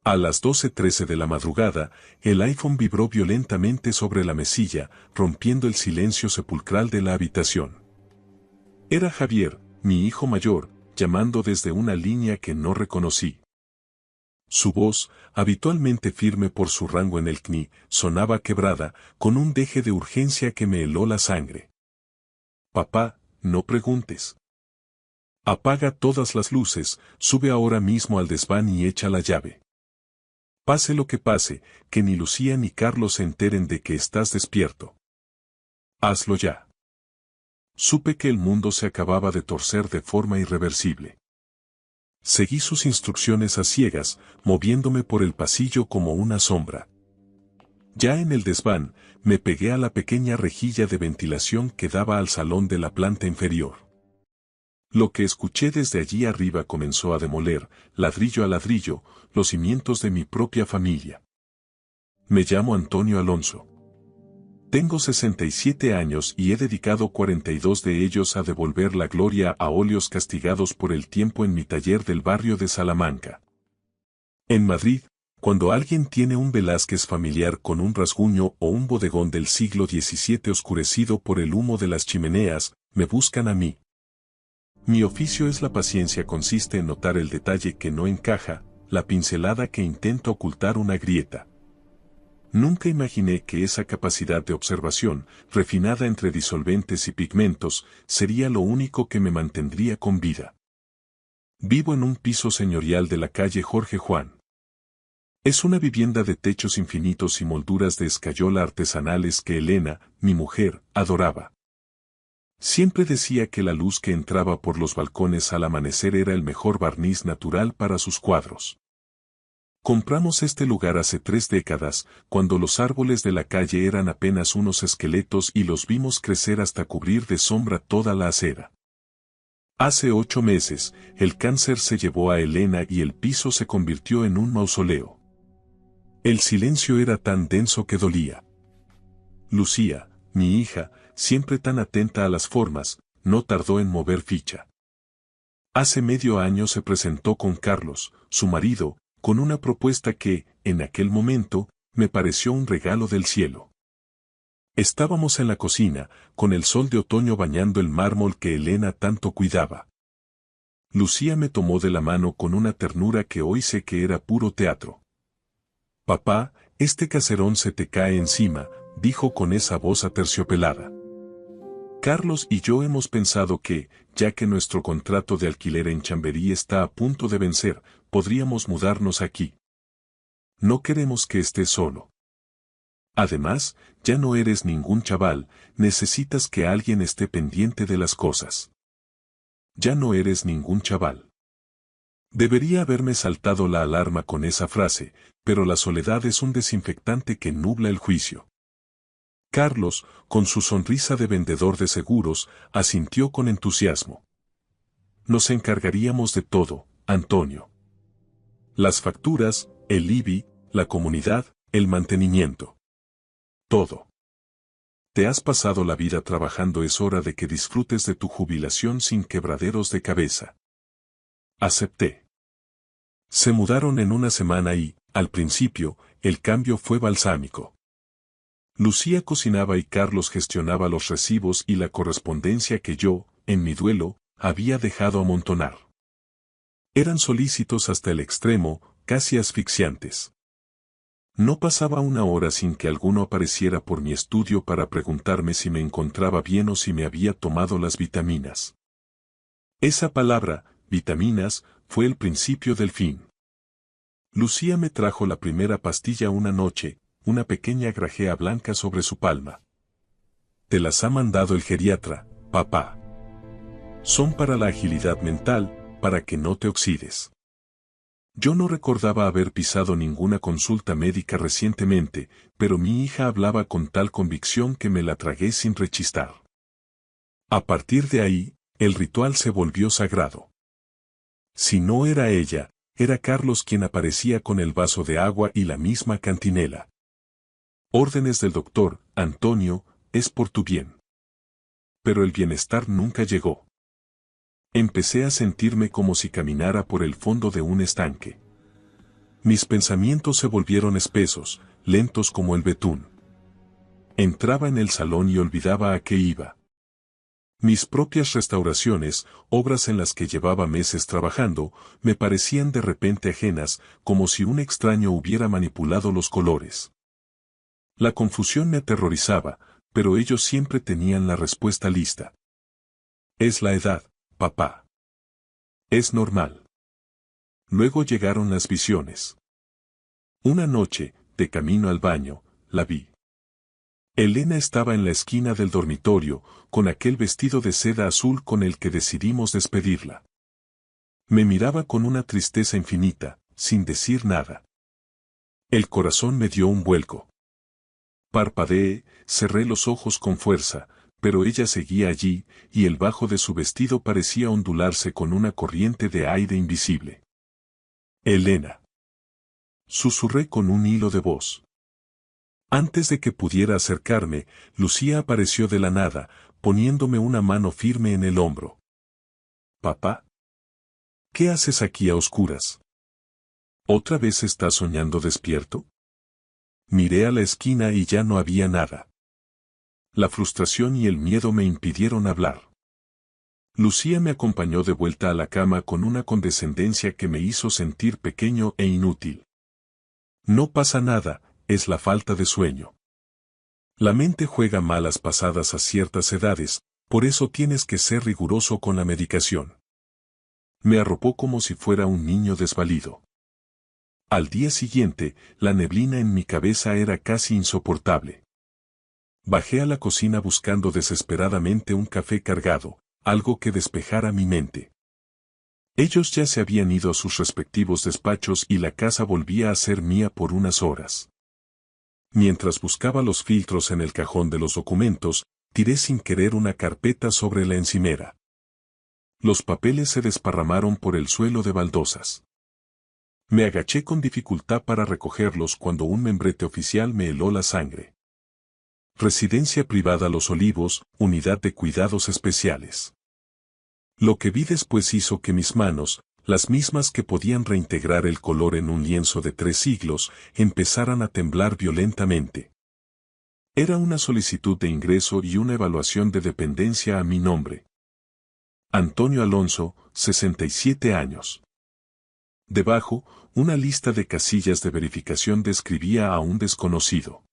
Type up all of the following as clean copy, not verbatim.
A las 12:13 de la madrugada, el iPhone vibró violentamente sobre la mesilla, rompiendo el silencio sepulcral de la habitación. Era Javier, mi hijo mayor, llamando desde una línea que no reconocí. Su voz, habitualmente firme por su rango en el CNI, sonaba quebrada, con un deje de urgencia que me heló la sangre. Papá, no preguntes. Apaga todas las luces, sube ahora mismo al desván y echa la llave. Pase lo que pase, que ni Lucía ni Carlos se enteren de que estás despierto. Hazlo ya. Supe que el mundo se acababa de torcer de forma irreversible. Seguí sus instrucciones a ciegas, moviéndome por el pasillo como una sombra. Ya en el desván, me pegué a la pequeña rejilla de ventilación que daba al salón de la planta inferior. Lo que escuché desde allí arriba comenzó a demoler, ladrillo a ladrillo, los cimientos de mi propia familia. Me llamo Antonio Alonso. Tengo 67 años y he dedicado 42 de ellos a devolver la gloria a óleos castigados por el tiempo en mi taller del barrio de Salamanca. En Madrid, cuando alguien tiene un Velázquez familiar con un rasguño o un bodegón del siglo XVII oscurecido por el humo de las chimeneas, me buscan a mí. Mi oficio es la paciencia, consiste en notar el detalle que no encaja, la pincelada que intenta ocultar una grieta. Nunca imaginé que esa capacidad de observación, refinada entre disolventes y pigmentos, sería lo único que me mantendría con vida. Vivo en un piso señorial de la calle Jorge Juan. Es una vivienda de techos infinitos y molduras de escayola artesanales que Elena, mi mujer, adoraba. Siempre decía que la luz que entraba por los balcones al amanecer era el mejor barniz natural para sus cuadros. Compramos este lugar hace 3 décadas, cuando los árboles de la calle eran apenas unos esqueletos y los vimos crecer hasta cubrir de sombra toda la acera. Hace 8 meses, el cáncer se llevó a Elena y el piso se convirtió en un mausoleo. El silencio era tan denso que dolía. Lucía, mi hija, siempre tan atenta a las formas, no tardó en mover ficha. Hace medio año se presentó con Carlos, su marido, con una propuesta que, en aquel momento, me pareció un regalo del cielo. Estábamos en la cocina, con el sol de otoño bañando el mármol que Elena tanto cuidaba. Lucía me tomó de la mano con una ternura que hoy sé que era puro teatro. Papá, este caserón se te cae encima, dijo con esa voz aterciopelada. Carlos y yo hemos pensado que, ya que nuestro contrato de alquiler en Chamberí está a punto de vencer, podríamos mudarnos aquí. No queremos que estés solo. Además, ya no eres ningún chaval, necesitas que alguien esté pendiente de las cosas. Ya no eres ningún chaval. Debería haberme saltado la alarma con esa frase, pero la soledad es un desinfectante que nubla el juicio. Carlos, con su sonrisa de vendedor de seguros, asintió con entusiasmo. Nos encargaríamos de todo, Antonio. Las facturas, el IBI, la comunidad, el mantenimiento. Todo. Te has pasado la vida trabajando, es hora de que disfrutes de tu jubilación sin quebraderos de cabeza. Acepté. Se mudaron en una semana y, al principio, el cambio fue balsámico. Lucía cocinaba y Carlos gestionaba los recibos y la correspondencia que yo, en mi duelo, había dejado amontonar. Eran solícitos hasta el extremo, casi asfixiantes. No pasaba una hora sin que alguno apareciera por mi estudio para preguntarme si me encontraba bien o si me había tomado las vitaminas. Esa palabra, vitaminas, fue el principio del fin. Lucía me trajo la primera pastilla una noche, una pequeña grajea blanca sobre su palma. Te las ha mandado el geriatra, papá. Son para la agilidad mental, para que no te oxides. Yo no recordaba haber pisado ninguna consulta médica recientemente, pero mi hija hablaba con tal convicción que me la tragué sin rechistar. A partir de ahí, el ritual se volvió sagrado. Si no era ella, era Carlos quien aparecía con el vaso de agua y la misma cantinela. Órdenes del doctor, Antonio, es por tu bien. Pero el bienestar nunca llegó. Empecé a sentirme como si caminara por el fondo de un estanque. Mis pensamientos se volvieron espesos, lentos como el betún. Entraba en el salón y olvidaba a qué iba. Mis propias restauraciones, obras en las que llevaba meses trabajando, me parecían de repente ajenas, como si un extraño hubiera manipulado los colores. La confusión me aterrorizaba, pero ellos siempre tenían la respuesta lista. Es la edad, papá. Es normal. Luego llegaron las visiones. Una noche, de camino al baño, la vi. Elena estaba en la esquina del dormitorio, con aquel vestido de seda azul con el que decidimos despedirla. Me miraba con una tristeza infinita, sin decir nada. El corazón me dio un vuelco. Parpadeé, cerré los ojos con fuerza, pero ella seguía allí, y el bajo de su vestido parecía ondularse con una corriente de aire invisible. Elena. Susurré con un hilo de voz. Antes de que pudiera acercarme, Lucía apareció de la nada, poniéndome una mano firme en el hombro. «Papá, ¿qué haces aquí a oscuras? ¿Otra vez estás soñando despierto?» Miré a la esquina y ya no había nada. La frustración y el miedo me impidieron hablar. Lucía me acompañó de vuelta a la cama con una condescendencia que me hizo sentir pequeño e inútil. «No pasa nada, es la falta de sueño. La mente juega malas pasadas a ciertas edades, por eso tienes que ser riguroso con la medicación». Me arropó como si fuera un niño desvalido. Al día siguiente, la neblina en mi cabeza era casi insoportable. Bajé a la cocina buscando desesperadamente un café cargado, algo que despejara mi mente. Ellos ya se habían ido a sus respectivos despachos y la casa volvía a ser mía por unas horas. Mientras buscaba los filtros en el cajón de los documentos, tiré sin querer una carpeta sobre la encimera. Los papeles se desparramaron por el suelo de baldosas. Me agaché con dificultad para recogerlos cuando un membrete oficial me heló la sangre. Residencia privada Los Olivos, unidad de cuidados especiales. Lo que vi después hizo que mis manos, las mismas que podían reintegrar el color en un lienzo de 3 siglos, empezaran a temblar violentamente. Era una solicitud de ingreso y una evaluación de dependencia a mi nombre. Antonio Alonso, 67 años. Debajo, una lista de casillas de verificación describía a un desconocido.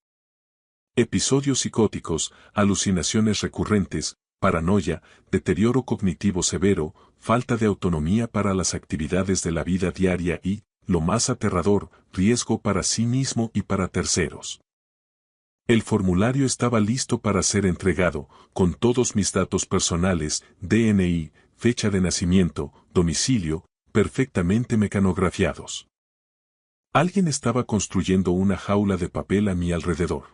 Episodios psicóticos, alucinaciones recurrentes, paranoia, deterioro cognitivo severo, falta de autonomía para las actividades de la vida diaria y, lo más aterrador, riesgo para sí mismo y para terceros. El formulario estaba listo para ser entregado, con todos mis datos personales, DNI, fecha de nacimiento, domicilio, perfectamente mecanografiados. Alguien estaba construyendo una jaula de papel a mi alrededor.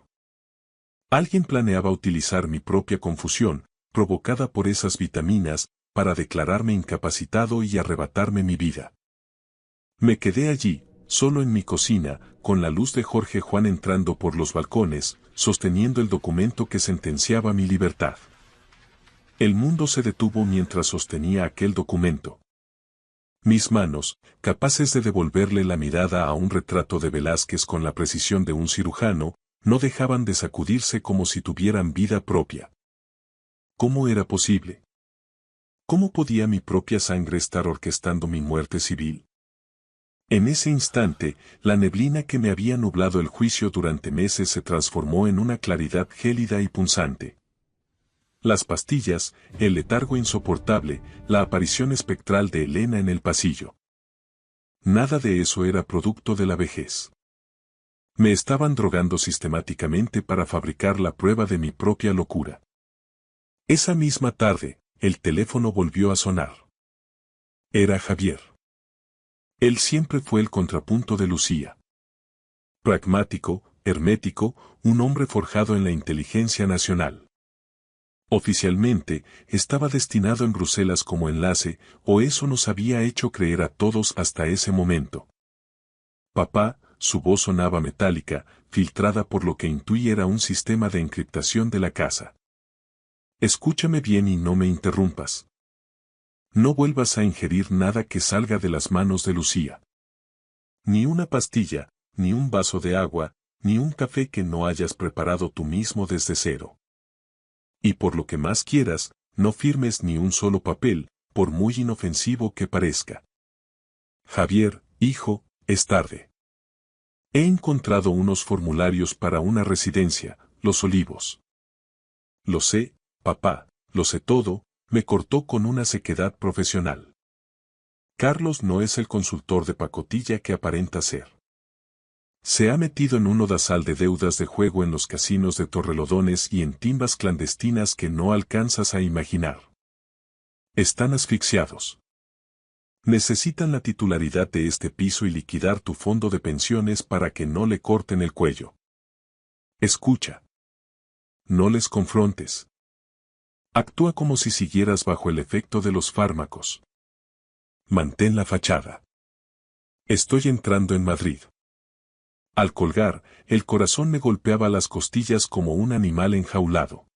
Alguien planeaba utilizar mi propia confusión, provocada por esas vitaminas, para declararme incapacitado y arrebatarme mi vida. Me quedé allí, solo en mi cocina, con la luz de Jorge Juan entrando por los balcones, sosteniendo el documento que sentenciaba mi libertad. El mundo se detuvo mientras sostenía aquel documento. Mis manos, capaces de devolverle la mirada a un retrato de Velázquez con la precisión de un cirujano, no dejaban de sacudirse como si tuvieran vida propia. ¿Cómo era posible? ¿Cómo podía mi propia sangre estar orquestando mi muerte civil? En ese instante, la neblina que me había nublado el juicio durante meses se transformó en una claridad gélida y punzante. Las pastillas, el letargo insoportable, la aparición espectral de Elena en el pasillo. Nada de eso era producto de la vejez. Me estaban drogando sistemáticamente para fabricar la prueba de mi propia locura. Esa misma tarde, el teléfono volvió a sonar. Era Javier. Él siempre fue el contrapunto de Lucía. Pragmático, hermético, un hombre forjado en la inteligencia nacional. Oficialmente, estaba destinado en Bruselas como enlace, o eso nos había hecho creer a todos hasta ese momento. Papá, su voz sonaba metálica, filtrada por lo que intuí era un sistema de encriptación de la casa. Escúchame bien y no me interrumpas. No vuelvas a ingerir nada que salga de las manos de Lucía. Ni una pastilla, ni un vaso de agua, ni un café que no hayas preparado tú mismo desde cero. Y por lo que más quieras, no firmes ni un solo papel, por muy inofensivo que parezca. Javier, hijo, es tarde. He encontrado unos formularios para una residencia, Los Olivos. Lo sé, papá, lo sé todo, me cortó con una sequedad profesional. Carlos no es el consultor de pacotilla que aparenta ser. Se ha metido en un odasal de deudas de juego en los casinos de Torrelodones y en timbas clandestinas que no alcanzas a imaginar. Están asfixiados. Necesitan la titularidad de este piso y liquidar tu fondo de pensiones para que no le corten el cuello. Escucha. No les confrontes. Actúa como si siguieras bajo el efecto de los fármacos. Mantén la fachada. Estoy entrando en Madrid. Al colgar, el corazón me golpeaba las costillas como un animal enjaulado.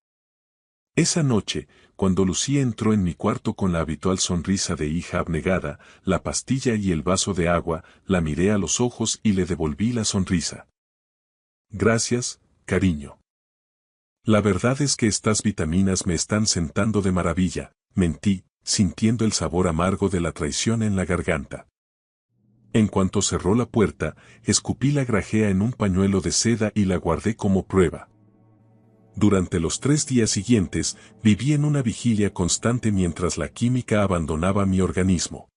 Esa noche, cuando Lucía entró en mi cuarto con la habitual sonrisa de hija abnegada, la pastilla y el vaso de agua, la miré a los ojos y le devolví la sonrisa. Gracias, cariño. La verdad es que estas vitaminas me están sentando de maravilla, mentí, sintiendo el sabor amargo de la traición en la garganta. En cuanto cerró la puerta, escupí la grajea en un pañuelo de seda y la guardé como prueba. Durante los 3 días siguientes, viví en una vigilia constante mientras la química abandonaba mi organismo.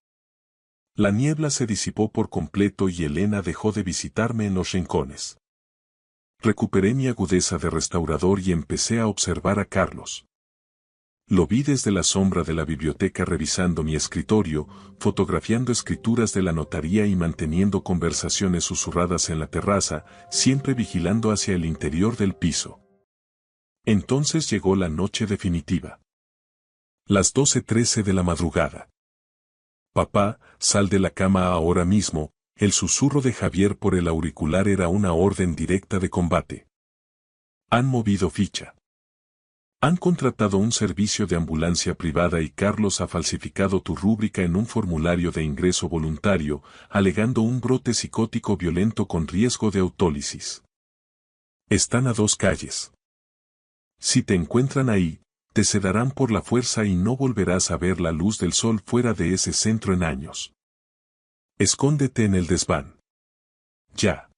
La niebla se disipó por completo y Elena dejó de visitarme en los rincones. Recuperé mi agudeza de restaurador y empecé a observar a Carlos. Lo vi desde la sombra de la biblioteca revisando mi escritorio, fotografiando escrituras de la notaría y manteniendo conversaciones susurradas en la terraza, siempre vigilando hacia el interior del piso. Entonces llegó la noche definitiva. Las 12:13 de la madrugada. Papá, sal de la cama ahora mismo. El susurro de Javier por el auricular era una orden directa de combate. Han movido ficha. Han contratado un servicio de ambulancia privada y Carlos ha falsificado tu rúbrica en un formulario de ingreso voluntario, alegando un brote psicótico violento con riesgo de autólisis. Están a 2 calles. Si te encuentran ahí, te sedarán por la fuerza y no volverás a ver la luz del sol fuera de ese centro en años. Escóndete en el desván. Ya.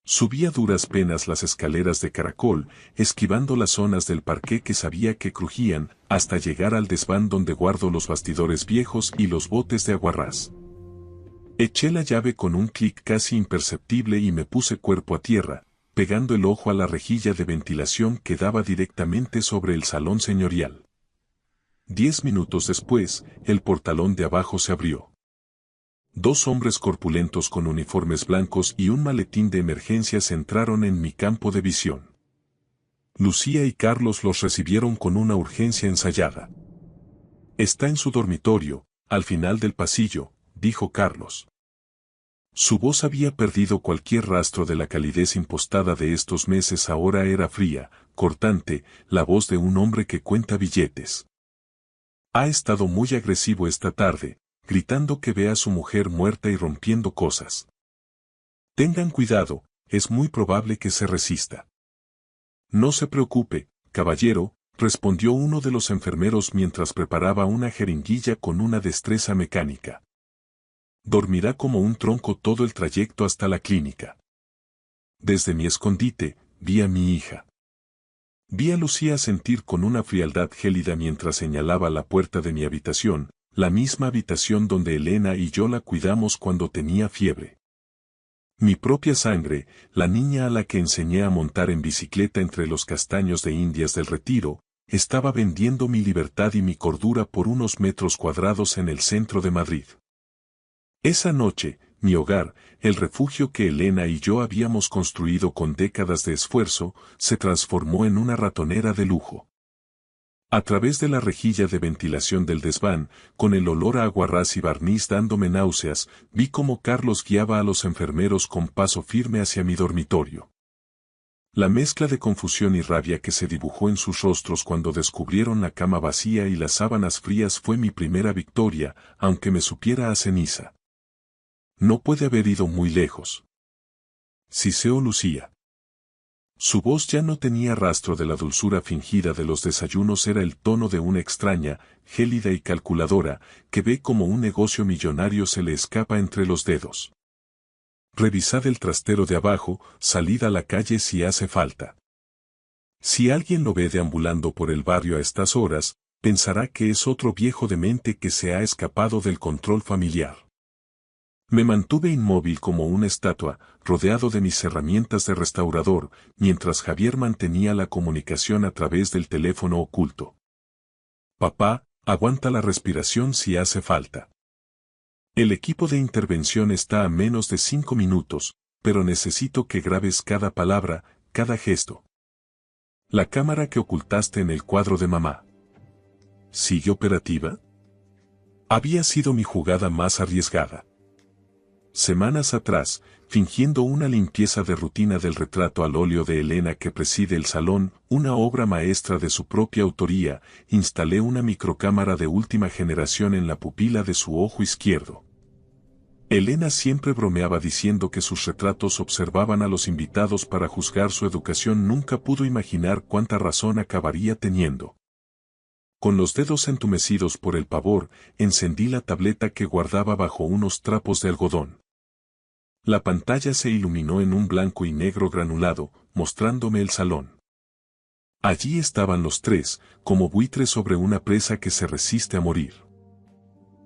Subí a duras penas las escaleras de caracol, esquivando las zonas del parqué que sabía que crujían, hasta llegar al desván donde guardo los bastidores viejos y los botes de aguarrás. Eché la llave con un clic casi imperceptible y me puse cuerpo a tierra, pegando el ojo a la rejilla de ventilación que daba directamente sobre el salón señorial. 10 minutos después, el portalón de abajo se abrió. 2 hombres corpulentos con uniformes blancos y un maletín de emergencias entraron en mi campo de visión. Lucía y Carlos los recibieron con una urgencia ensayada. Está en su dormitorio, al final del pasillo, dijo Carlos. Su voz había perdido cualquier rastro de la calidez impostada de estos meses, ahora era fría, cortante, la voz de un hombre que cuenta billetes. Ha estado muy agresivo esta tarde, gritando que ve a su mujer muerta y rompiendo cosas. Tengan cuidado, es muy probable que se resista. No se preocupe, caballero, respondió uno de los enfermeros mientras preparaba una jeringuilla con una destreza mecánica. Dormirá como un tronco todo el trayecto hasta la clínica. Desde mi escondite, vi a mi hija. Vi a Lucía sentir con una frialdad gélida mientras señalaba la puerta de mi habitación, la misma habitación donde Elena y yo la cuidamos cuando tenía fiebre. Mi propia sangre, la niña a la que enseñé a montar en bicicleta entre los castaños de Indias del Retiro, estaba vendiendo mi libertad y mi cordura por unos metros cuadrados en el centro de Madrid. Esa noche, mi hogar, el refugio que Elena y yo habíamos construido con décadas de esfuerzo, se transformó en una ratonera de lujo. A través de la rejilla de ventilación del desván, con el olor a aguarrás y barniz dándome náuseas, vi cómo Carlos guiaba a los enfermeros con paso firme hacia mi dormitorio. La mezcla de confusión y rabia que se dibujó en sus rostros cuando descubrieron la cama vacía y las sábanas frías fue mi primera victoria, aunque me supiera a ceniza. No puede haber ido muy lejos. Siseó Lucía. Su voz ya no tenía rastro de la dulzura fingida de los desayunos, era el tono de una extraña, gélida y calculadora, que ve como un negocio millonario se le escapa entre los dedos. Revisad el trastero de abajo, salid a la calle si hace falta. Si alguien lo ve deambulando por el barrio a estas horas, pensará que es otro viejo demente que se ha escapado del control familiar. Me mantuve inmóvil como una estatua, rodeado de mis herramientas de restaurador, mientras Javier mantenía la comunicación a través del teléfono oculto. Papá, aguanta la respiración si hace falta. El equipo de intervención está a menos de 5 minutos, pero necesito que grabes cada palabra, cada gesto. La cámara que ocultaste en el cuadro de mamá. ¿Sigue operativa? Había sido mi jugada más arriesgada. Semanas atrás, fingiendo una limpieza de rutina del retrato al óleo de Elena que preside el salón, una obra maestra de su propia autoría, instalé una microcámara de última generación en la pupila de su ojo izquierdo. Elena siempre bromeaba diciendo que sus retratos observaban a los invitados para juzgar su educación. Nunca pudo imaginar cuánta razón acabaría teniendo. Con los dedos entumecidos por el pavor, encendí la tableta que guardaba bajo unos trapos de algodón. La pantalla se iluminó en un blanco y negro granulado, mostrándome el salón. Allí estaban los tres, como buitres sobre una presa que se resiste a morir.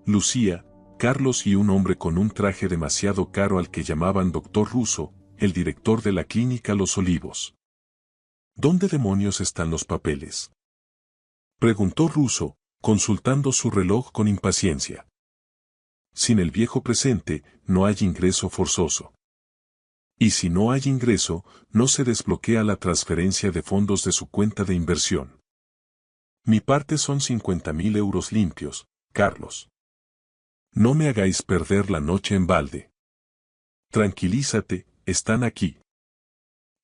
Lucía, Carlos y un hombre con un traje demasiado caro al que llamaban Doctor Russo, el director de la clínica Los Olivos. ¿Dónde demonios están los papeles?, preguntó Russo, consultando su reloj con impaciencia. Sin el viejo presente, no hay ingreso forzoso. Y si no hay ingreso, no se desbloquea la transferencia de fondos de su cuenta de inversión. Mi parte son 50.000 euros limpios, Carlos. No me hagáis perder la noche en balde. Tranquilízate, están aquí.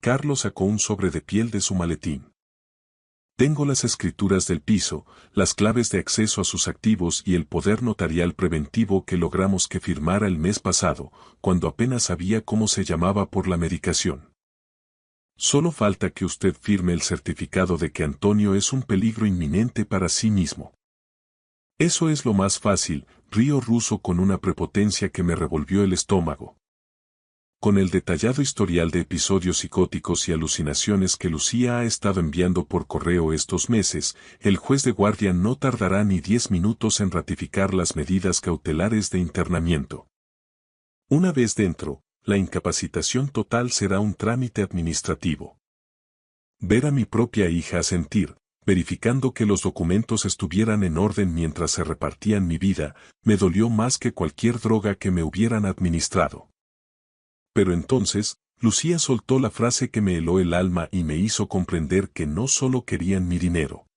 Carlos sacó un sobre de piel de su maletín. Tengo las escrituras del piso, las claves de acceso a sus activos y el poder notarial preventivo que logramos que firmara el mes pasado, cuando apenas sabía cómo se llamaba por la medicación. Solo falta que usted firme el certificado de que Antonio es un peligro inminente para sí mismo. Eso es lo más fácil, rió Russo con una prepotencia que me revolvió el estómago. Con el detallado historial de episodios psicóticos y alucinaciones que Lucía ha estado enviando por correo estos meses, el juez de guardia no tardará ni 10 minutos en ratificar las medidas cautelares de internamiento. Una vez dentro, la incapacitación total será un trámite administrativo. Ver a mi propia hija asentir, verificando que los documentos estuvieran en orden mientras se repartían mi vida, me dolió más que cualquier droga que me hubieran administrado. Pero entonces, Lucía soltó la frase que me heló el alma y me hizo comprender que no solo querían mi dinero.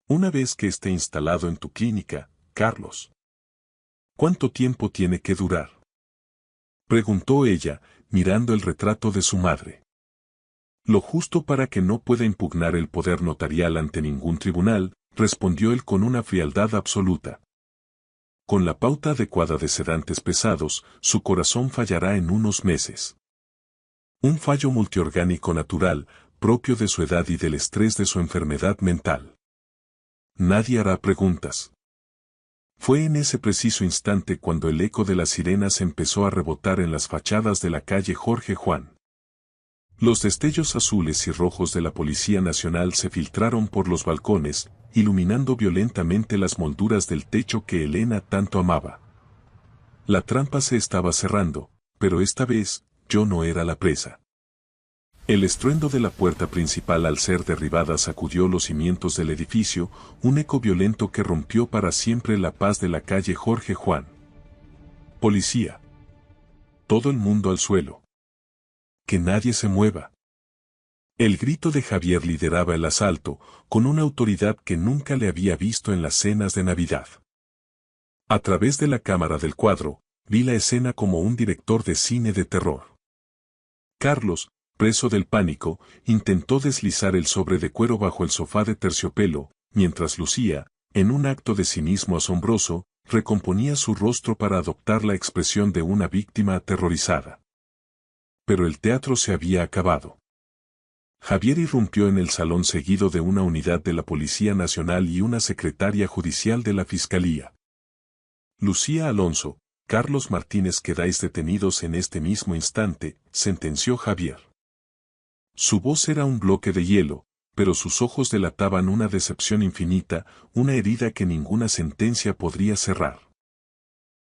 Una vez que esté instalado en tu clínica, Carlos. ¿Cuánto tiempo tiene que durar?, preguntó ella, mirando el retrato de su madre. Lo justo para que no pueda impugnar el poder notarial ante ningún tribunal, respondió él con una frialdad absoluta. Con la pauta adecuada de sedantes pesados, su corazón fallará en unos meses. Un fallo multiorgánico natural, propio de su edad y del estrés de su enfermedad mental. Nadie hará preguntas. Fue en ese preciso instante cuando el eco de las sirenas empezó a rebotar en las fachadas de la calle Jorge Juan. Los destellos azules y rojos de la Policía Nacional se filtraron por los balcones, iluminando violentamente las molduras del techo que Elena tanto amaba. La trampa se estaba cerrando, pero esta vez, yo no era la presa. El estruendo de la puerta principal al ser derribada sacudió los cimientos del edificio, un eco violento que rompió para siempre la paz de la calle Jorge Juan. Policía. Todo el mundo al suelo. Que nadie se mueva. El grito de Javier lideraba el asalto, con una autoridad que nunca le había visto en las cenas de Navidad. A través de la cámara del cuadro, vi la escena como un director de cine de terror. Carlos, preso del pánico, intentó deslizar el sobre de cuero bajo el sofá de terciopelo, mientras Lucía, en un acto de cinismo asombroso, recomponía su rostro para adoptar la expresión de una víctima aterrorizada. Pero el teatro se había acabado. Javier irrumpió en el salón seguido de una unidad de la Policía Nacional y una secretaria judicial de la Fiscalía. Lucía Alonso, Carlos Martínez, quedáis detenidos en este mismo instante, sentenció Javier. Su voz era un bloque de hielo, pero sus ojos delataban una decepción infinita, una herida que ninguna sentencia podría cerrar.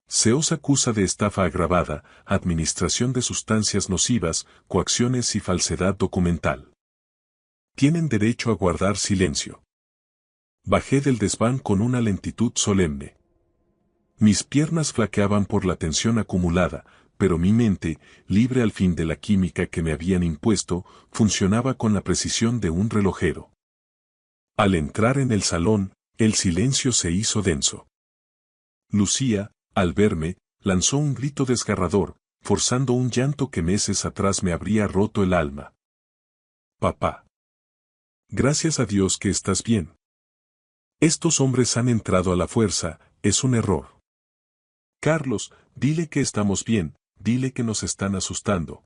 Se os acusa de estafa agravada, administración de sustancias nocivas, coacciones y falsedad documental. Tienen derecho a guardar silencio. Bajé del desván con una lentitud solemne. Mis piernas flaqueaban por la tensión acumulada, pero mi mente, libre al fin de la química que me habían impuesto, funcionaba con la precisión de un relojero. Al entrar en el salón, el silencio se hizo denso. Lucía, al verme, lanzó un grito desgarrador, forzando un llanto que meses atrás me habría roto el alma. Papá. Gracias a Dios que estás bien. Estos hombres han entrado a la fuerza, es un error. Carlos, dile que estamos bien, dile que nos están asustando.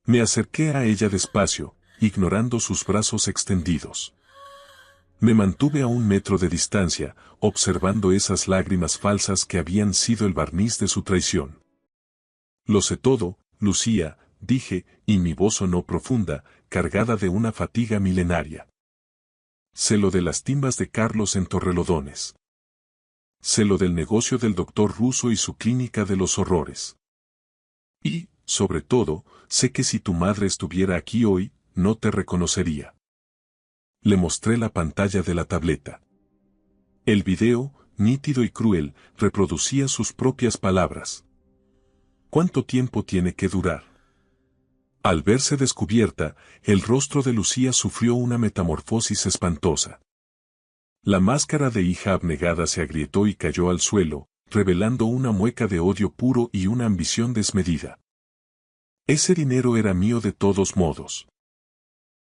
Me acerqué a ella despacio, ignorando sus brazos extendidos. Me mantuve a 1 metro de distancia, observando esas lágrimas falsas que habían sido el barniz de su traición. Lo sé todo, Lucía, dije, y mi voz sonó profunda, cargada de una fatiga milenaria. Sé lo de las timbas de Carlos en Torrelodones. Sé lo del negocio del doctor Russo y su clínica de los horrores. Y, sobre todo, sé que si tu madre estuviera aquí hoy, no te reconocería. Le mostré la pantalla de la tableta. El video, nítido y cruel, reproducía sus propias palabras. ¿Cuánto tiempo tiene que durar? Al verse descubierta, el rostro de Lucía sufrió una metamorfosis espantosa. La máscara de hija abnegada se agrietó y cayó al suelo, revelando una mueca de odio puro y una ambición desmedida. Ese dinero era mío de todos modos.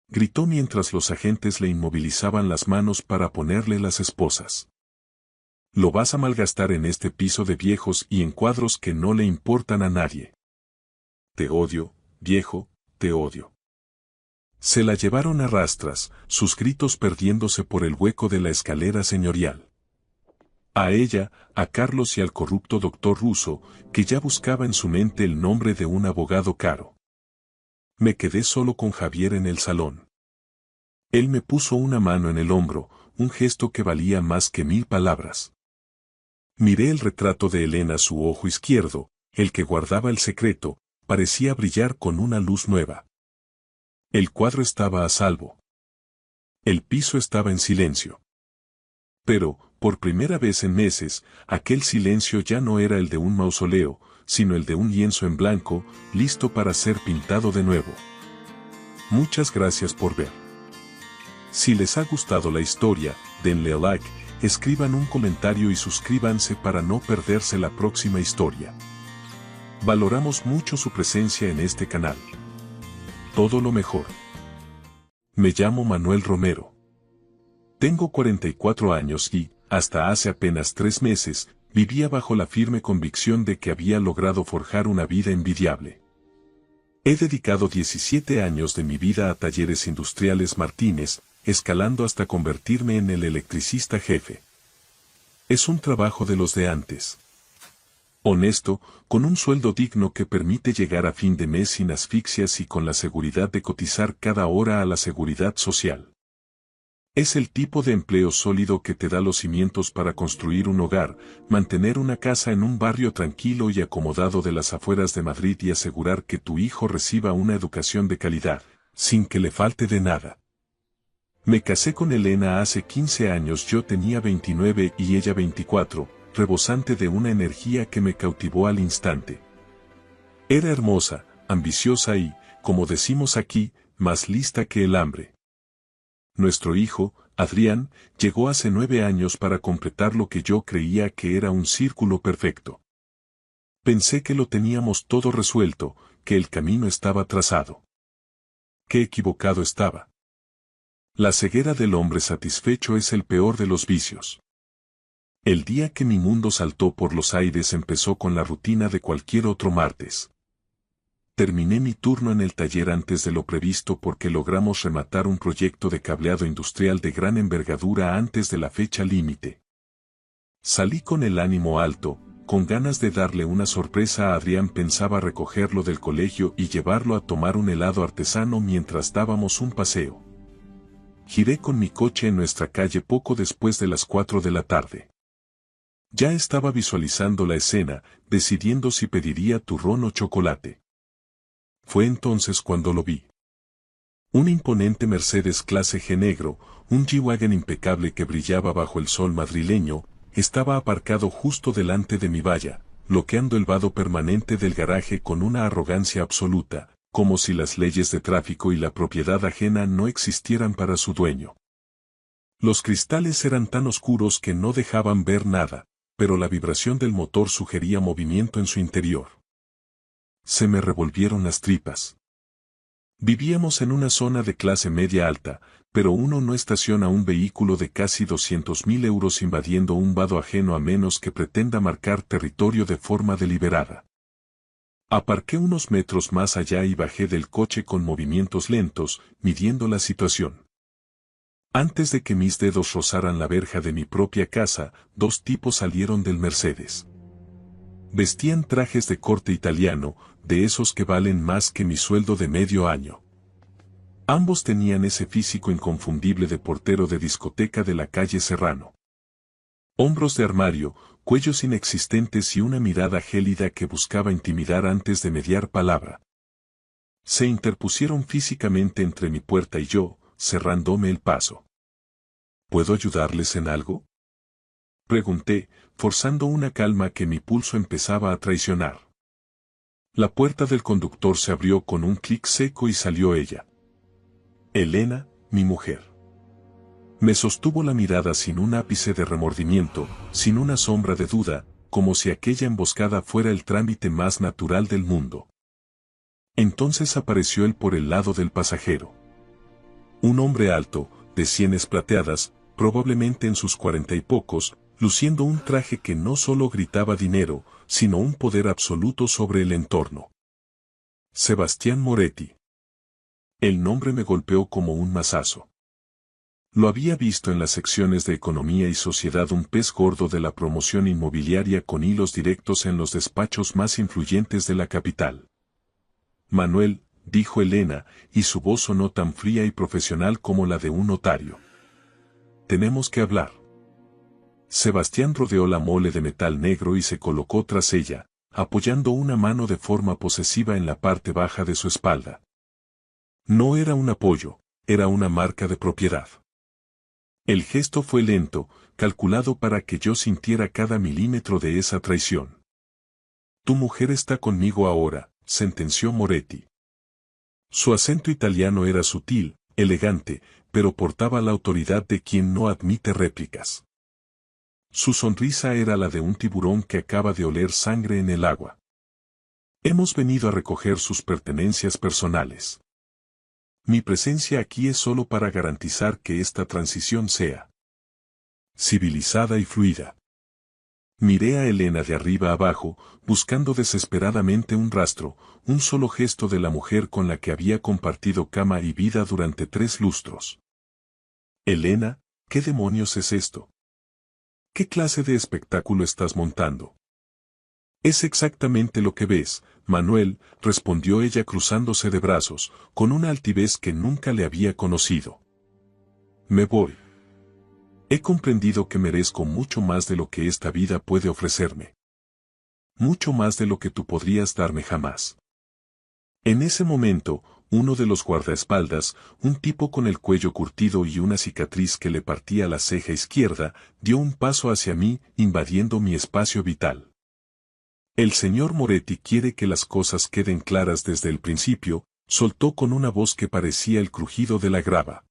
Gritó mientras los agentes le inmovilizaban las manos para ponerle las esposas. Lo vas a malgastar en este piso de viejos y en cuadros que no le importan a nadie. Te odio, viejo, te odio. Se la llevaron a rastras, sus gritos perdiéndose por el hueco de la escalera señorial. A ella, a Carlos y al corrupto doctor Russo, que ya buscaba en su mente el nombre de un abogado caro. Me quedé solo con Javier en el salón. Él me puso una mano en el hombro, un gesto que valía más que 1000 palabras. Miré el retrato de Elena, su ojo izquierdo, el que guardaba el secreto, parecía brillar con una luz nueva. El cuadro estaba a salvo. El piso estaba en silencio. Pero, por primera vez en meses, aquel silencio ya no era el de un mausoleo, sino el de un lienzo en blanco, listo para ser pintado de nuevo. Muchas gracias por ver. Si les ha gustado la historia, denle a like, escriban un comentario y suscríbanse para no perderse la próxima historia. Valoramos mucho su presencia en este canal. Todo lo mejor. Me llamo Manuel Romero. Tengo 44 años y, hasta hace apenas 3 meses, vivía bajo la firme convicción de que había logrado forjar una vida envidiable. He dedicado 17 años de mi vida a Talleres Industriales Martínez, escalando hasta convertirme en el electricista jefe. Es un trabajo de los de antes. Honesto, con un sueldo digno que permite llegar a fin de mes sin asfixias y con la seguridad de cotizar cada hora a la seguridad social. Es el tipo de empleo sólido que te da los cimientos para construir un hogar, mantener una casa en un barrio tranquilo y acomodado de las afueras de Madrid y asegurar que tu hijo reciba una educación de calidad, sin que le falte de nada. Me casé con Elena hace 15 años, yo tenía 29 y ella 24. Rebosante de una energía que me cautivó al instante. Era hermosa, ambiciosa y, como decimos aquí, más lista que el hambre. Nuestro hijo, Adrián, llegó hace 9 años para completar lo que yo creía que era un círculo perfecto. Pensé que lo teníamos todo resuelto, que el camino estaba trazado. Qué equivocado estaba. La ceguera del hombre satisfecho es el peor de los vicios. El día que mi mundo saltó por los aires empezó con la rutina de cualquier otro martes. Terminé mi turno en el taller antes de lo previsto porque logramos rematar un proyecto de cableado industrial de gran envergadura antes de la fecha límite. Salí con el ánimo alto, con ganas de darle una sorpresa a Adrián. Pensaba recogerlo del colegio y llevarlo a tomar un helado artesano mientras dábamos un paseo. Giré con mi coche en nuestra calle poco después de las 4 de la tarde. Ya estaba visualizando la escena, decidiendo si pediría turrón o chocolate. Fue entonces cuando lo vi. Un imponente Mercedes clase G negro, un G-Wagon impecable que brillaba bajo el sol madrileño, estaba aparcado justo delante de mi valla, bloqueando el vado permanente del garaje con una arrogancia absoluta, como si las leyes de tráfico y la propiedad ajena no existieran para su dueño. Los cristales eran tan oscuros que no dejaban ver nada, pero la vibración del motor sugería movimiento en su interior. Se me revolvieron las tripas. Vivíamos en una zona de clase media alta, pero uno no estaciona un vehículo de casi 200.000 euros invadiendo un vado ajeno a menos que pretenda marcar territorio de forma deliberada. Aparqué unos metros más allá y bajé del coche con movimientos lentos, midiendo la situación. Antes de que mis dedos rozaran la verja de mi propia casa, dos tipos salieron del Mercedes. Vestían trajes de corte italiano, de esos que valen más que mi sueldo de medio año. Ambos tenían ese físico inconfundible de portero de discoteca de la calle Serrano. Hombros de armario, cuellos inexistentes y una mirada gélida que buscaba intimidar antes de mediar palabra. Se interpusieron físicamente entre mi puerta y yo, cerrándome el paso. ¿Puedo ayudarles en algo?, pregunté, forzando una calma que mi pulso empezaba a traicionar. La puerta del conductor se abrió con un clic seco y salió ella. Elena, mi mujer. Me sostuvo la mirada sin un ápice de remordimiento, sin una sombra de duda, como si aquella emboscada fuera el trámite más natural del mundo. Entonces apareció él por el lado del pasajero. Un hombre alto, de sienes plateadas, probablemente en sus 40 y pocos, luciendo un traje que no solo gritaba dinero, sino un poder absoluto sobre el entorno. Sebastián Moretti. El nombre me golpeó como un mazazo. Lo había visto en las secciones de Economía y Sociedad, un pez gordo de la promoción inmobiliaria con hilos directos en los despachos más influyentes de la capital. Manuel, dijo Elena, y su voz sonó tan fría y profesional como la de un notario. Tenemos que hablar. Sebastián rodeó la mole de metal negro y se colocó tras ella, apoyando una mano de forma posesiva en la parte baja de su espalda. No era un apoyo, era una marca de propiedad. El gesto fue lento, calculado para que yo sintiera cada milímetro de esa traición. Tu mujer está conmigo ahora, sentenció Moretti. Su acento italiano era sutil, elegante, pero portaba la autoridad de quien no admite réplicas. Su sonrisa era la de un tiburón que acaba de oler sangre en el agua. Hemos venido a recoger sus pertenencias personales. Mi presencia aquí es solo para garantizar que esta transición sea civilizada y fluida. Miré a Elena de arriba abajo, buscando desesperadamente un rastro, un solo gesto de la mujer con la que había compartido cama y vida durante 3 lustros. Elena, ¿qué demonios es esto? ¿Qué clase de espectáculo estás montando? Es exactamente lo que ves, Manuel, respondió ella cruzándose de brazos, con una altivez que nunca le había conocido. Me voy. He comprendido que merezco mucho más de lo que esta vida puede ofrecerme. Mucho más de lo que tú podrías darme jamás. En ese momento, uno de los guardaespaldas, un tipo con el cuello curtido y una cicatriz que le partía la ceja izquierda, dio un paso hacia mí, invadiendo mi espacio vital. El señor Moretti quiere que las cosas queden claras desde el principio, soltó con una voz que parecía el crujido de la grava.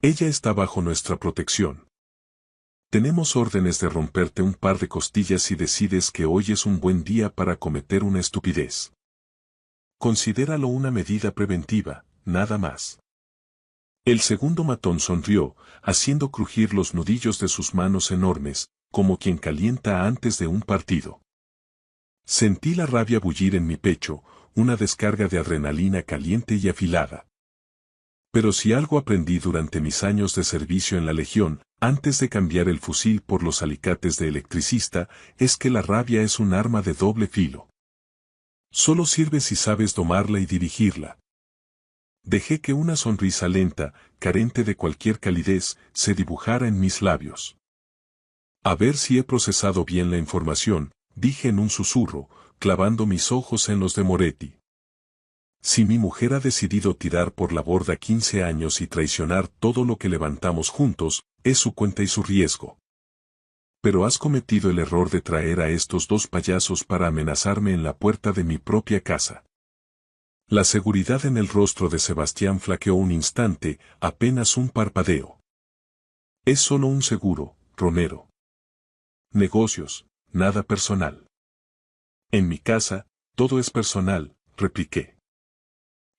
Ella está bajo nuestra protección. Tenemos órdenes de romperte un par de costillas si decides que hoy es un buen día para cometer una estupidez. Considéralo una medida preventiva, nada más. El segundo matón sonrió, haciendo crujir los nudillos de sus manos enormes, como quien calienta antes de un partido. Sentí la rabia bullir en mi pecho, una descarga de adrenalina caliente y afilada. Pero si algo aprendí durante mis años de servicio en la Legión, antes de cambiar el fusil por los alicates de electricista, es que la rabia es un arma de doble filo. Solo sirve si sabes domarla y dirigirla. Dejé que una sonrisa lenta, carente de cualquier calidez, se dibujara en mis labios. A ver si he procesado bien la información, dije en un susurro, clavando mis ojos en los de Moretti. Si mi mujer ha decidido tirar por la borda 15 años y traicionar todo lo que levantamos juntos, es su cuenta y su riesgo. Pero has cometido el error de traer a estos dos payasos para amenazarme en la puerta de mi propia casa. La seguridad en el rostro de Sebastián flaqueó un instante, apenas un parpadeo. Es solo un seguro, Romero. Negocios, nada personal. En mi casa, todo es personal, repliqué.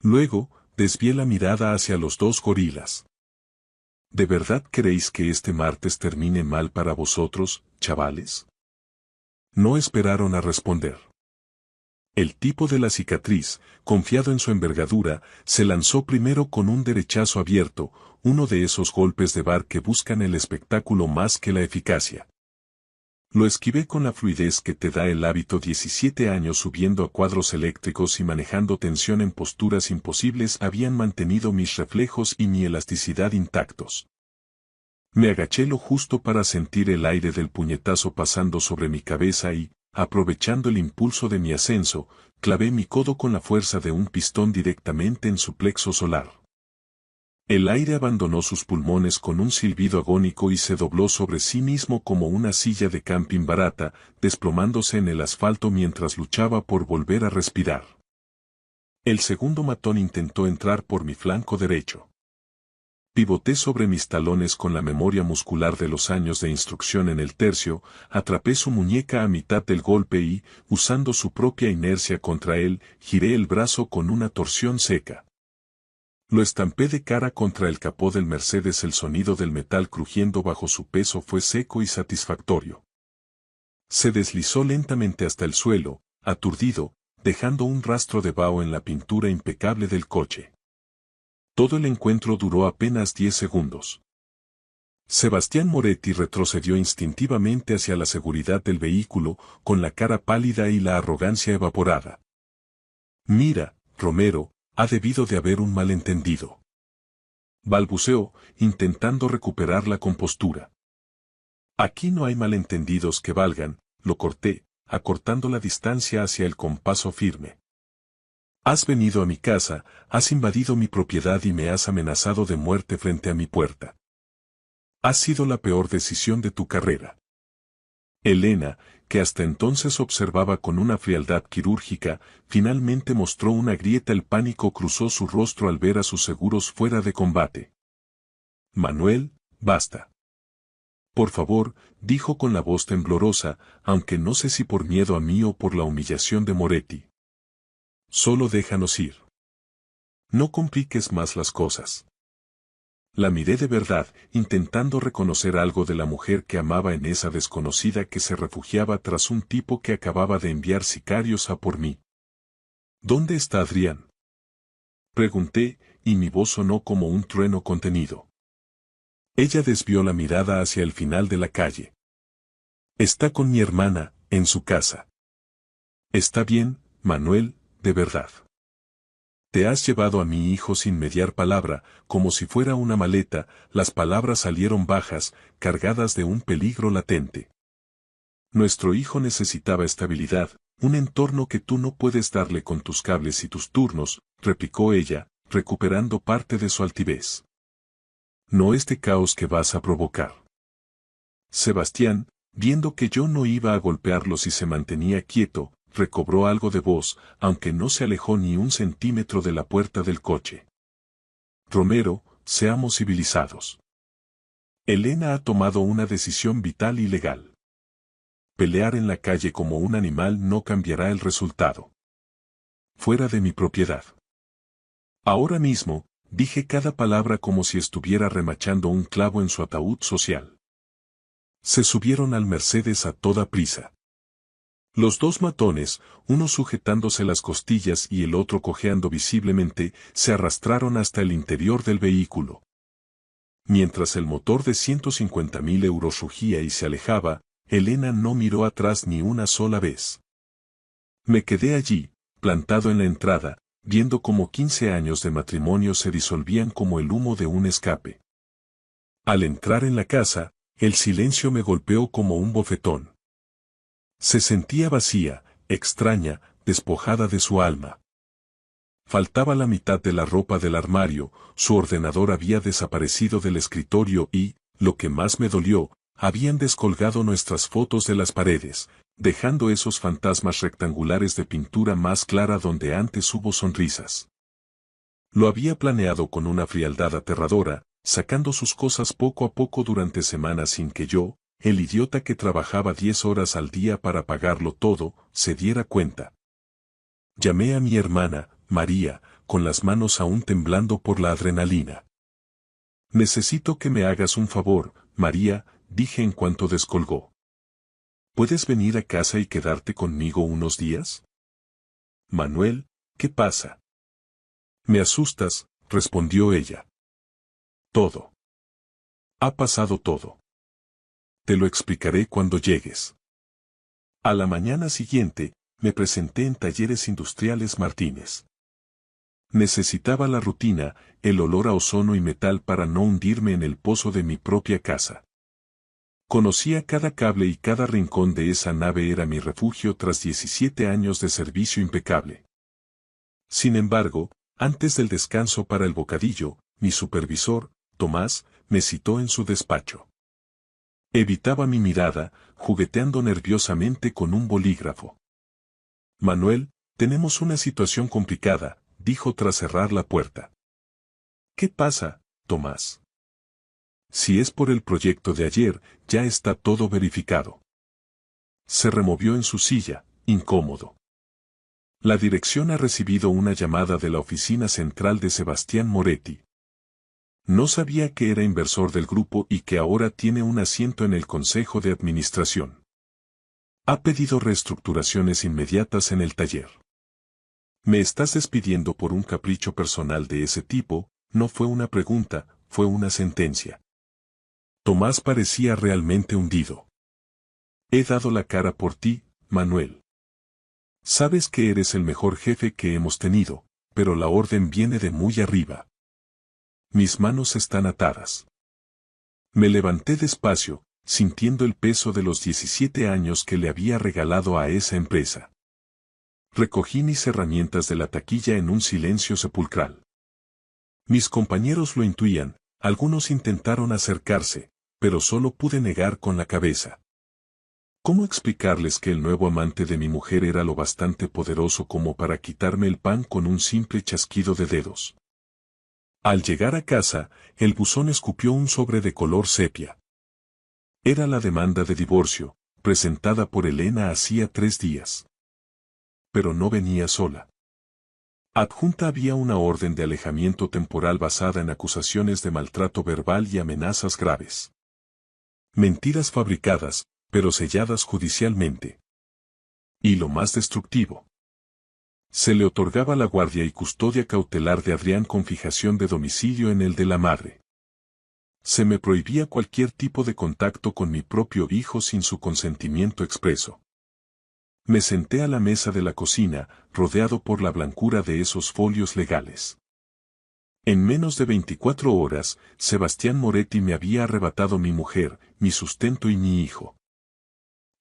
Luego, desvié la mirada hacia los dos gorilas. ¿De verdad queréis que este martes termine mal para vosotros, chavales? No esperaron a responder. El tipo de la cicatriz, confiado en su envergadura, se lanzó primero con un derechazo abierto, uno de esos golpes de bar que buscan el espectáculo más que la eficacia. Lo esquivé con la fluidez que te da el hábito 17 años subiendo a cuadros eléctricos y manejando tensión en posturas imposibles habían mantenido mis reflejos y mi elasticidad intactos. Me agaché lo justo para sentir el aire del puñetazo pasando sobre mi cabeza y, aprovechando el impulso de mi ascenso, clavé mi codo con la fuerza de un pistón directamente en su plexo solar. El aire abandonó sus pulmones con un silbido agónico y se dobló sobre sí mismo como una silla de camping barata, desplomándose en el asfalto mientras luchaba por volver a respirar. El segundo matón intentó entrar por mi flanco derecho. Pivoté sobre mis talones con la memoria muscular de los años de instrucción en el tercio, atrapé su muñeca a mitad del golpe y, usando su propia inercia contra él, giré el brazo con una torsión seca. Lo estampé de cara contra el capó del Mercedes. El sonido del metal crujiendo bajo su peso fue seco y satisfactorio. Se deslizó lentamente hasta el suelo, aturdido, dejando un rastro de vaho en la pintura impecable del coche. Todo el encuentro duró apenas 10 segundos. Sebastián Moretti retrocedió instintivamente hacia la seguridad del vehículo, con la cara pálida y la arrogancia evaporada. Mira, Romero, ha debido de haber un malentendido. Balbuceó, intentando recuperar la compostura. Aquí no hay malentendidos que valgan, lo corté, acortando la distancia hacia el con paso firme. Has venido a mi casa, has invadido mi propiedad y me has amenazado de muerte frente a mi puerta. Ha sido la peor decisión de tu carrera. Elena, que hasta entonces observaba con una frialdad quirúrgica, finalmente mostró una grieta. El pánico cruzó su rostro al ver a sus seguros fuera de combate. Manuel, basta. Por favor, dijo con la voz temblorosa, aunque no sé si por miedo a mí o por la humillación de Moretti. Solo déjanos ir. No compliques más las cosas. La miré de verdad, intentando reconocer algo de la mujer que amaba en esa desconocida que se refugiaba tras un tipo que acababa de enviar sicarios a por mí. ¿Dónde está Adrián? Pregunté, y mi voz sonó como un trueno contenido. Ella desvió la mirada hacia el final de la calle. Está con mi hermana, en su casa. Está bien, Manuel, de verdad. Te has llevado a mi hijo sin mediar palabra, como si fuera una maleta. Las palabras salieron bajas, cargadas de un peligro latente. Nuestro hijo necesitaba estabilidad, un entorno que tú no puedes darle con tus cables y tus turnos, replicó ella, recuperando parte de su altivez. No este caos que vas a provocar. Sebastián, viendo que yo no iba a golpearlo si se mantenía quieto, recobró algo de voz, aunque no se alejó ni un centímetro de la puerta del coche. Romero, seamos civilizados. Elena ha tomado una decisión vital y legal. Pelear en la calle como un animal no cambiará el resultado. Fuera de mi propiedad. Ahora mismo, dije cada palabra como si estuviera remachando un clavo en su ataúd social. Se subieron al Mercedes a toda prisa. Los dos matones, uno sujetándose las costillas y el otro cojeando visiblemente, se arrastraron hasta el interior del vehículo. Mientras el motor de 150.000 euros rugía y se alejaba, Elena no miró atrás ni una sola vez. Me quedé allí, plantado en la entrada, viendo cómo 15 años de matrimonio se disolvían como el humo de un escape. Al entrar en la casa, el silencio me golpeó como un bofetón. Se sentía vacía, extraña, despojada de su alma. Faltaba la mitad de la ropa del armario, su ordenador había desaparecido del escritorio y, lo que más me dolió, habían descolgado nuestras fotos de las paredes, dejando esos fantasmas rectangulares de pintura más clara donde antes hubo sonrisas. Lo había planeado con una frialdad aterradora, sacando sus cosas poco a poco durante semanas sin que yo, el idiota que trabajaba 10 horas al día para pagarlo todo, se diera cuenta. Llamé a mi hermana, María, con las manos aún temblando por la adrenalina. Necesito que me hagas un favor, María, dije en cuanto descolgó. ¿Puedes venir a casa y quedarte conmigo unos días? Manuel, ¿qué pasa? Me asustas, respondió ella. Todo. Ha pasado todo. Te lo explicaré cuando llegues. A la mañana siguiente, me presenté en Talleres Industriales Martínez. Necesitaba la rutina, el olor a ozono y metal para no hundirme en el pozo de mi propia casa. Conocía cada cable y cada rincón de esa nave era mi refugio tras 17 años de servicio impecable. Sin embargo, antes del descanso para el bocadillo, mi supervisor, Tomás, me citó en su despacho. Evitaba mi mirada, jugueteando nerviosamente con un bolígrafo. Manuel, tenemos una situación complicada, dijo tras cerrar la puerta. ¿Qué pasa, Tomás? Si es por el proyecto de ayer, ya está todo verificado. Se removió en su silla, incómodo. La dirección ha recibido una llamada de la oficina central de Sebastián Moretti. No sabía que era inversor del grupo y que ahora tiene un asiento en el consejo de administración. Ha pedido reestructuraciones inmediatas en el taller. Me estás despidiendo por un capricho personal de ese tipo, no fue una pregunta, fue una sentencia. Tomás parecía realmente hundido. He dado la cara por ti, Manuel. Sabes que eres el mejor jefe que hemos tenido, pero la orden viene de muy arriba. Mis manos están atadas. Me levanté despacio, sintiendo el peso de los 17 años que le había regalado a esa empresa. Recogí mis herramientas de la taquilla en un silencio sepulcral. Mis compañeros lo intuían, algunos intentaron acercarse, pero solo pude negar con la cabeza. ¿Cómo explicarles que el nuevo amante de mi mujer era lo bastante poderoso como para quitarme el pan con un simple chasquido de dedos? Al llegar a casa, el buzón escupió un sobre de color sepia. Era la demanda de divorcio, presentada por Elena hacía 3 días. Pero no venía sola. Adjunta había una orden de alejamiento temporal basada en acusaciones de maltrato verbal y amenazas graves. Mentiras fabricadas, pero selladas judicialmente. Y lo más destructivo. Se le otorgaba la guardia y custodia cautelar de Adrián con fijación de domicilio en el de la madre. Se me prohibía cualquier tipo de contacto con mi propio hijo sin su consentimiento expreso. Me senté a la mesa de la cocina, rodeado por la blancura de esos folios legales. En menos de 24 horas, Sebastián Moretti me había arrebatado mi mujer, mi sustento y mi hijo.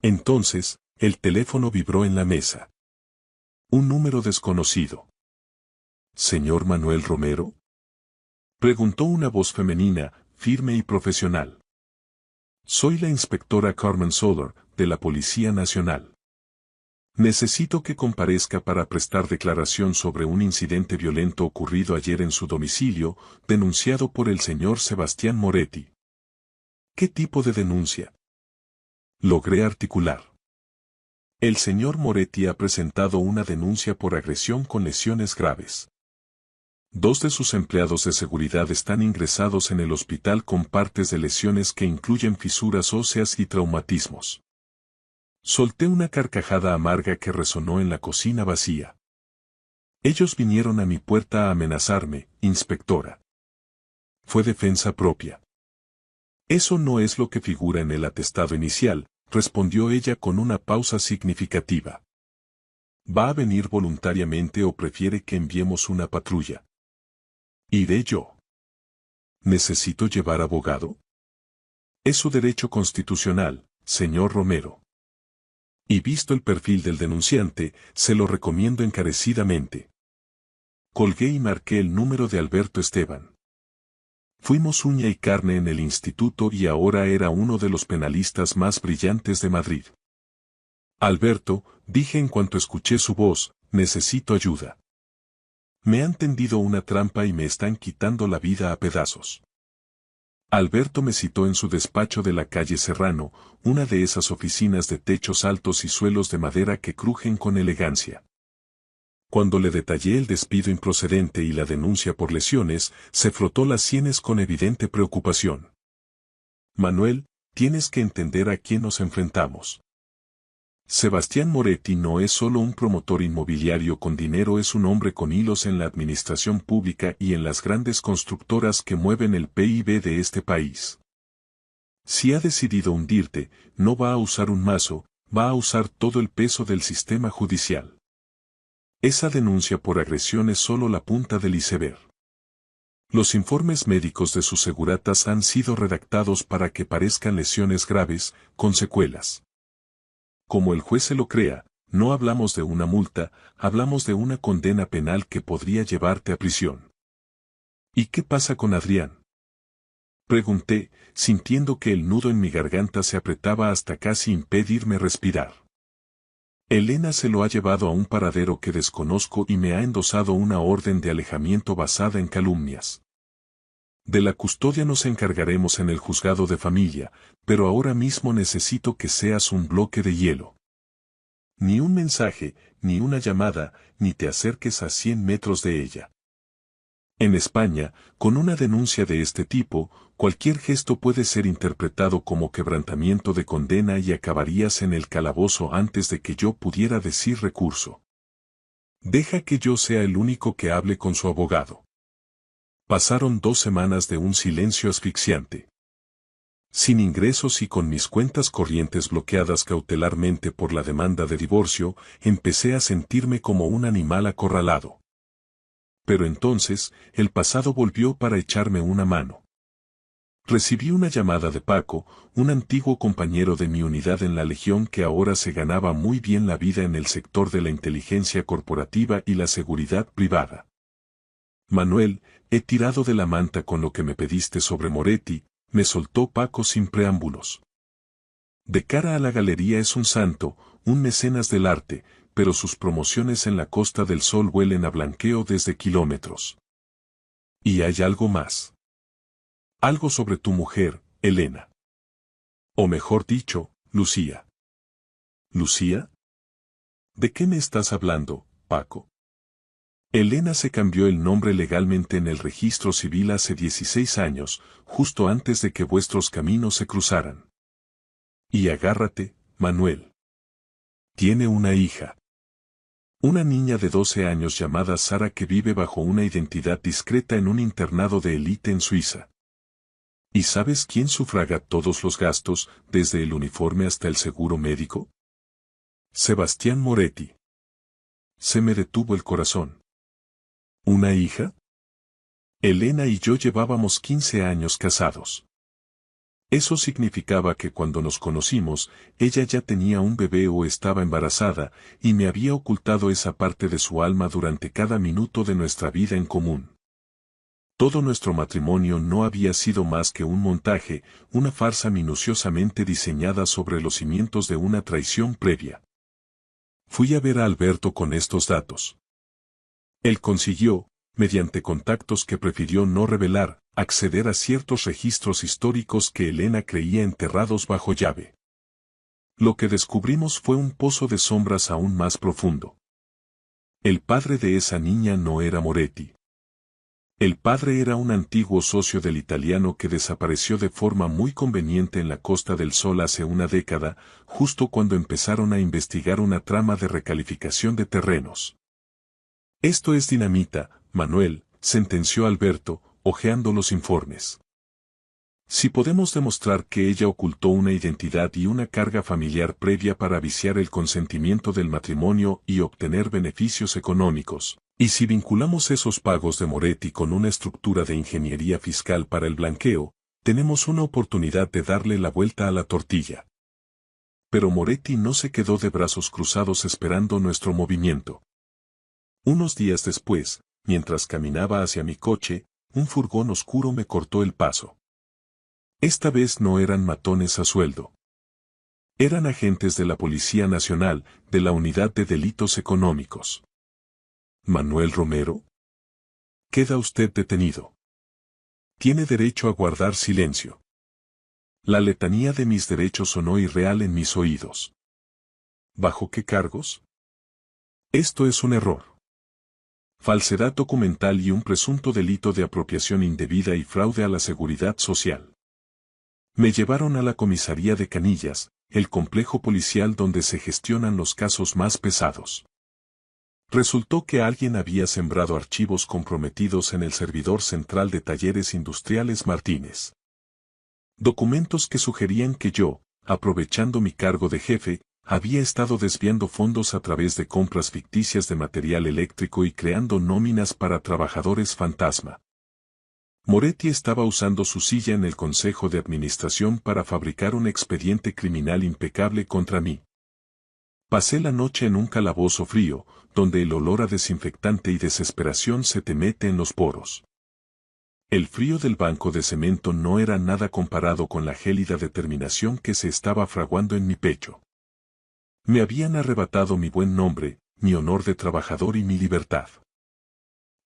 Entonces, el teléfono vibró en la mesa. Un número desconocido. ¿Señor Manuel Romero? Preguntó una voz femenina, firme y profesional. Soy la inspectora Carmen Soler, de la Policía Nacional. Necesito que comparezca para prestar declaración sobre un incidente violento ocurrido ayer en su domicilio, denunciado por el señor Sebastián Moretti. ¿Qué tipo de denuncia? Logré articular. El señor Moretti ha presentado una denuncia por agresión con lesiones graves. 2 de sus empleados de seguridad están ingresados en el hospital con partes de lesiones que incluyen fisuras óseas y traumatismos. Solté una carcajada amarga que resonó en la cocina vacía. Ellos vinieron a mi puerta a amenazarme, inspectora. Fue defensa propia. Eso no es lo que figura en el atestado inicial, respondió ella con una pausa significativa. ¿Va a venir voluntariamente o prefiere que enviemos una patrulla? Iré yo. ¿Necesito llevar abogado? Es su derecho constitucional, señor Romero. Y visto el perfil del denunciante, se lo recomiendo encarecidamente. Colgué y marqué el número de Alberto Esteban. Fuimos uña y carne en el instituto y ahora era uno de los penalistas más brillantes de Madrid. Alberto, dije en cuanto escuché su voz, necesito ayuda. Me han tendido una trampa y me están quitando la vida a pedazos. Alberto me citó en su despacho de la calle Serrano, una de esas oficinas de techos altos y suelos de madera que crujen con elegancia. Cuando le detallé el despido improcedente y la denuncia por lesiones, se frotó las sienes con evidente preocupación. Manuel, tienes que entender a quién nos enfrentamos. Sebastián Moretti no es solo un promotor inmobiliario con dinero, es un hombre con hilos en la administración pública y en las grandes constructoras que mueven el PIB de este país. Si ha decidido hundirte, no va a usar un mazo, va a usar todo el peso del sistema judicial. Esa denuncia por agresión es solo la punta del iceberg. Los informes médicos de sus seguratas han sido redactados para que parezcan lesiones graves, con secuelas. Como el juez se lo crea, no hablamos de una multa, hablamos de una condena penal que podría llevarte a prisión. ¿Y qué pasa con Adrián? Pregunté, sintiendo que el nudo en mi garganta se apretaba hasta casi impedirme respirar. Elena se lo ha llevado a un paradero que desconozco y me ha endosado una orden de alejamiento basada en calumnias. De la custodia nos encargaremos en el juzgado de familia, pero ahora mismo necesito que seas un bloque de hielo. Ni un mensaje, ni una llamada, ni te acerques a 100 metros de ella. En España, con una denuncia de este tipo, cualquier gesto puede ser interpretado como quebrantamiento de condena y acabarías en el calabozo antes de que yo pudiera decir recurso. Deja que yo sea el único que hable con su abogado. Pasaron 2 semanas de un silencio asfixiante. Sin ingresos y con mis cuentas corrientes bloqueadas cautelarmente por la demanda de divorcio, empecé a sentirme como un animal acorralado. Pero entonces, el pasado volvió para echarme una mano. Recibí una llamada de Paco, un antiguo compañero de mi unidad en la Legión que ahora se ganaba muy bien la vida en el sector de la inteligencia corporativa y la seguridad privada. Manuel, he tirado de la manta con lo que me pediste sobre Moretti, me soltó Paco sin preámbulos. De cara a la galería es un santo, un mecenas del arte, pero sus promociones en la Costa del Sol huelen a blanqueo desde kilómetros. Y hay algo más. Algo sobre tu mujer, Elena. O mejor dicho, Lucía. ¿Lucía? ¿De qué me estás hablando, Paco? Elena se cambió el nombre legalmente en el registro civil hace 16 años, justo antes de que vuestros caminos se cruzaran. Y agárrate, Manuel. Tiene una hija. Una niña de 12 años llamada Sara que vive bajo una identidad discreta en un internado de élite en Suiza. ¿Y sabes quién sufraga todos los gastos, desde el uniforme hasta el seguro médico? Sebastián Moretti. Se me detuvo el corazón. ¿Una hija? Elena y yo llevábamos 15 años casados. Eso significaba que cuando nos conocimos, ella ya tenía un bebé o estaba embarazada, y me había ocultado esa parte de su alma durante cada minuto de nuestra vida en común. Todo nuestro matrimonio no había sido más que un montaje, una farsa minuciosamente diseñada sobre los cimientos de una traición previa. Fui a ver a Alberto con estos datos. Él consiguió, mediante contactos que prefirió no revelar, acceder a ciertos registros históricos que Elena creía enterrados bajo llave. Lo que descubrimos fue un pozo de sombras aún más profundo. El padre de esa niña no era Moretti. El padre era un antiguo socio del italiano que desapareció de forma muy conveniente en la Costa del Sol hace una década, justo cuando empezaron a investigar una trama de recalificación de terrenos. Esto es dinamita, Manuel, sentenció Alberto, hojeando los informes. Si podemos demostrar que ella ocultó una identidad y una carga familiar previa para viciar el consentimiento del matrimonio y obtener beneficios económicos, y si vinculamos esos pagos de Moretti con una estructura de ingeniería fiscal para el blanqueo, tenemos una oportunidad de darle la vuelta a la tortilla. Pero Moretti no se quedó de brazos cruzados esperando nuestro movimiento. Unos días después, mientras caminaba hacia mi coche, un furgón oscuro me cortó el paso. Esta vez no eran matones a sueldo. Eran agentes de la Policía Nacional, de la Unidad de Delitos Económicos. ¿Manuel Romero? Queda usted detenido. Tiene derecho a guardar silencio. La letanía de mis derechos sonó irreal en mis oídos. ¿Bajo qué cargos? Esto es un error. Falsedad documental y un presunto delito de apropiación indebida y fraude a la seguridad social. Me llevaron a la comisaría de Canillas, el complejo policial donde se gestionan los casos más pesados. Resultó que alguien había sembrado archivos comprometidos en el servidor central de Talleres Industriales Martínez. Documentos que sugerían que yo, aprovechando mi cargo de jefe, había estado desviando fondos a través de compras ficticias de material eléctrico y creando nóminas para trabajadores fantasma. Moretti estaba usando su silla en el Consejo de Administración para fabricar un expediente criminal impecable contra mí. Pasé la noche en un calabozo frío, donde el olor a desinfectante y desesperación se te mete en los poros. El frío del banco de cemento no era nada comparado con la gélida determinación que se estaba fraguando en mi pecho. Me habían arrebatado mi buen nombre, mi honor de trabajador y mi libertad.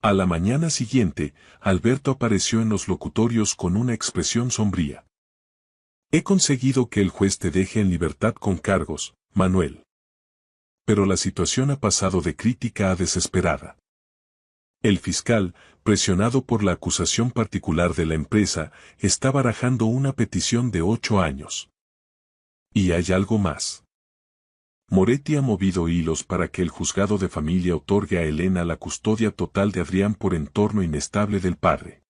A la mañana siguiente, Alberto apareció en los locutorios con una expresión sombría. He conseguido que el juez te deje en libertad con cargos, Manuel. Pero la situación ha pasado de crítica a desesperada. El fiscal, presionado por la acusación particular de la empresa, está barajando una petición de 8 años. Y hay algo más. Moretti ha movido hilos para que el juzgado de familia otorgue a Elena la custodia total de Adrián por entorno inestable del padre.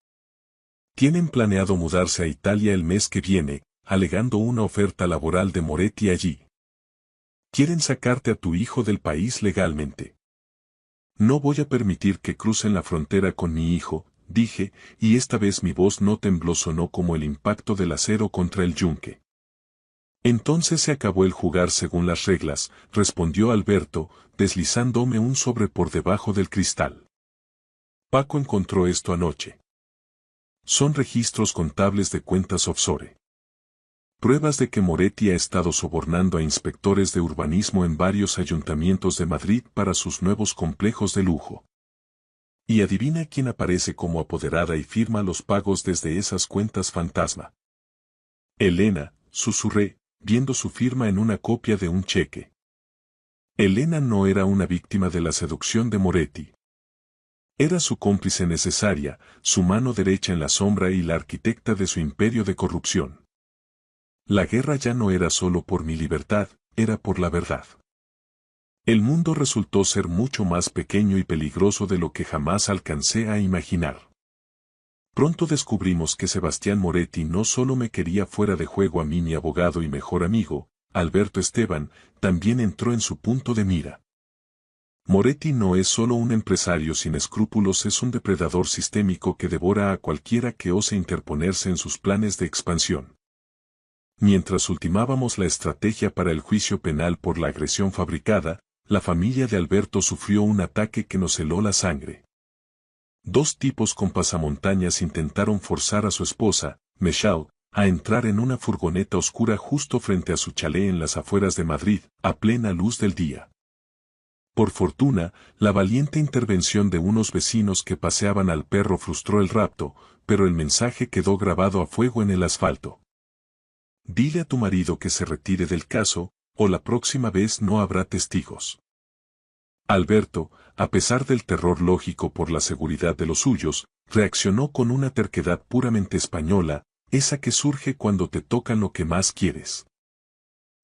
Tienen planeado mudarse a Italia el mes que viene, alegando una oferta laboral de Moretti allí. Quieren sacarte a tu hijo del país legalmente. No voy a permitir que crucen la frontera con mi hijo, dije, y esta vez mi voz no tembló, sonó como el impacto del acero contra el yunque. Entonces se acabó el jugar según las reglas, respondió Alberto, deslizándome un sobre por debajo del cristal. Paco encontró esto anoche. Son registros contables de cuentas offshore. Pruebas de que Moretti ha estado sobornando a inspectores de urbanismo en varios ayuntamientos de Madrid para sus nuevos complejos de lujo. Y adivina quién aparece como apoderada y firma los pagos desde esas cuentas fantasma. Elena, susurré, viendo su firma en una copia de un cheque. Elena no era una víctima de la seducción de Moretti. Era su cómplice necesaria, su mano derecha en la sombra y la arquitecta de su imperio de corrupción. La guerra ya no era solo por mi libertad, era por la verdad. El mundo resultó ser mucho más pequeño y peligroso de lo que jamás alcancé a imaginar. Pronto descubrimos que Sebastián Moretti no solo me quería fuera de juego a mí, mi abogado y mejor amigo, Alberto Esteban, también entró en su punto de mira. Moretti no es solo un empresario sin escrúpulos, es un depredador sistémico que devora a cualquiera que ose interponerse en sus planes de expansión. Mientras ultimábamos la estrategia para el juicio penal por la agresión fabricada, la familia de Alberto sufrió un ataque que nos heló la sangre. 2 tipos con pasamontañas intentaron forzar a su esposa, Michelle, a entrar en una furgoneta oscura justo frente a su chalet en las afueras de Madrid, a plena luz del día. Por fortuna, la valiente intervención de unos vecinos que paseaban al perro frustró el rapto, pero el mensaje quedó grabado a fuego en el asfalto. Dile a tu marido que se retire del caso, o la próxima vez no habrá testigos. Alberto, a pesar del terror lógico por la seguridad de los suyos, reaccionó con una terquedad puramente española, esa que surge cuando te tocan lo que más quieres.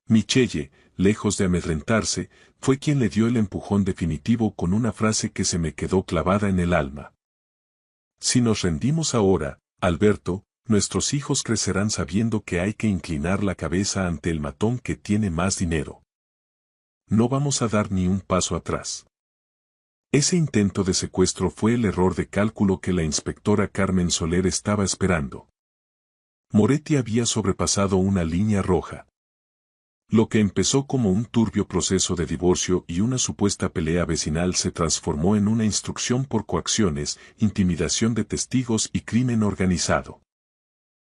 Michelle, lejos de amedrentarse, fue quien le dio el empujón definitivo con una frase que se me quedó clavada en el alma. Si nos rendimos ahora, Alberto, nuestros hijos crecerán sabiendo que hay que inclinar la cabeza ante el matón que tiene más dinero. No vamos a dar ni un paso atrás. Ese intento de secuestro fue el error de cálculo que la inspectora Carmen Soler estaba esperando. Moretti había sobrepasado una línea roja. Lo que empezó como un turbio proceso de divorcio y una supuesta pelea vecinal se transformó en una instrucción por coacciones, intimidación de testigos y crimen organizado.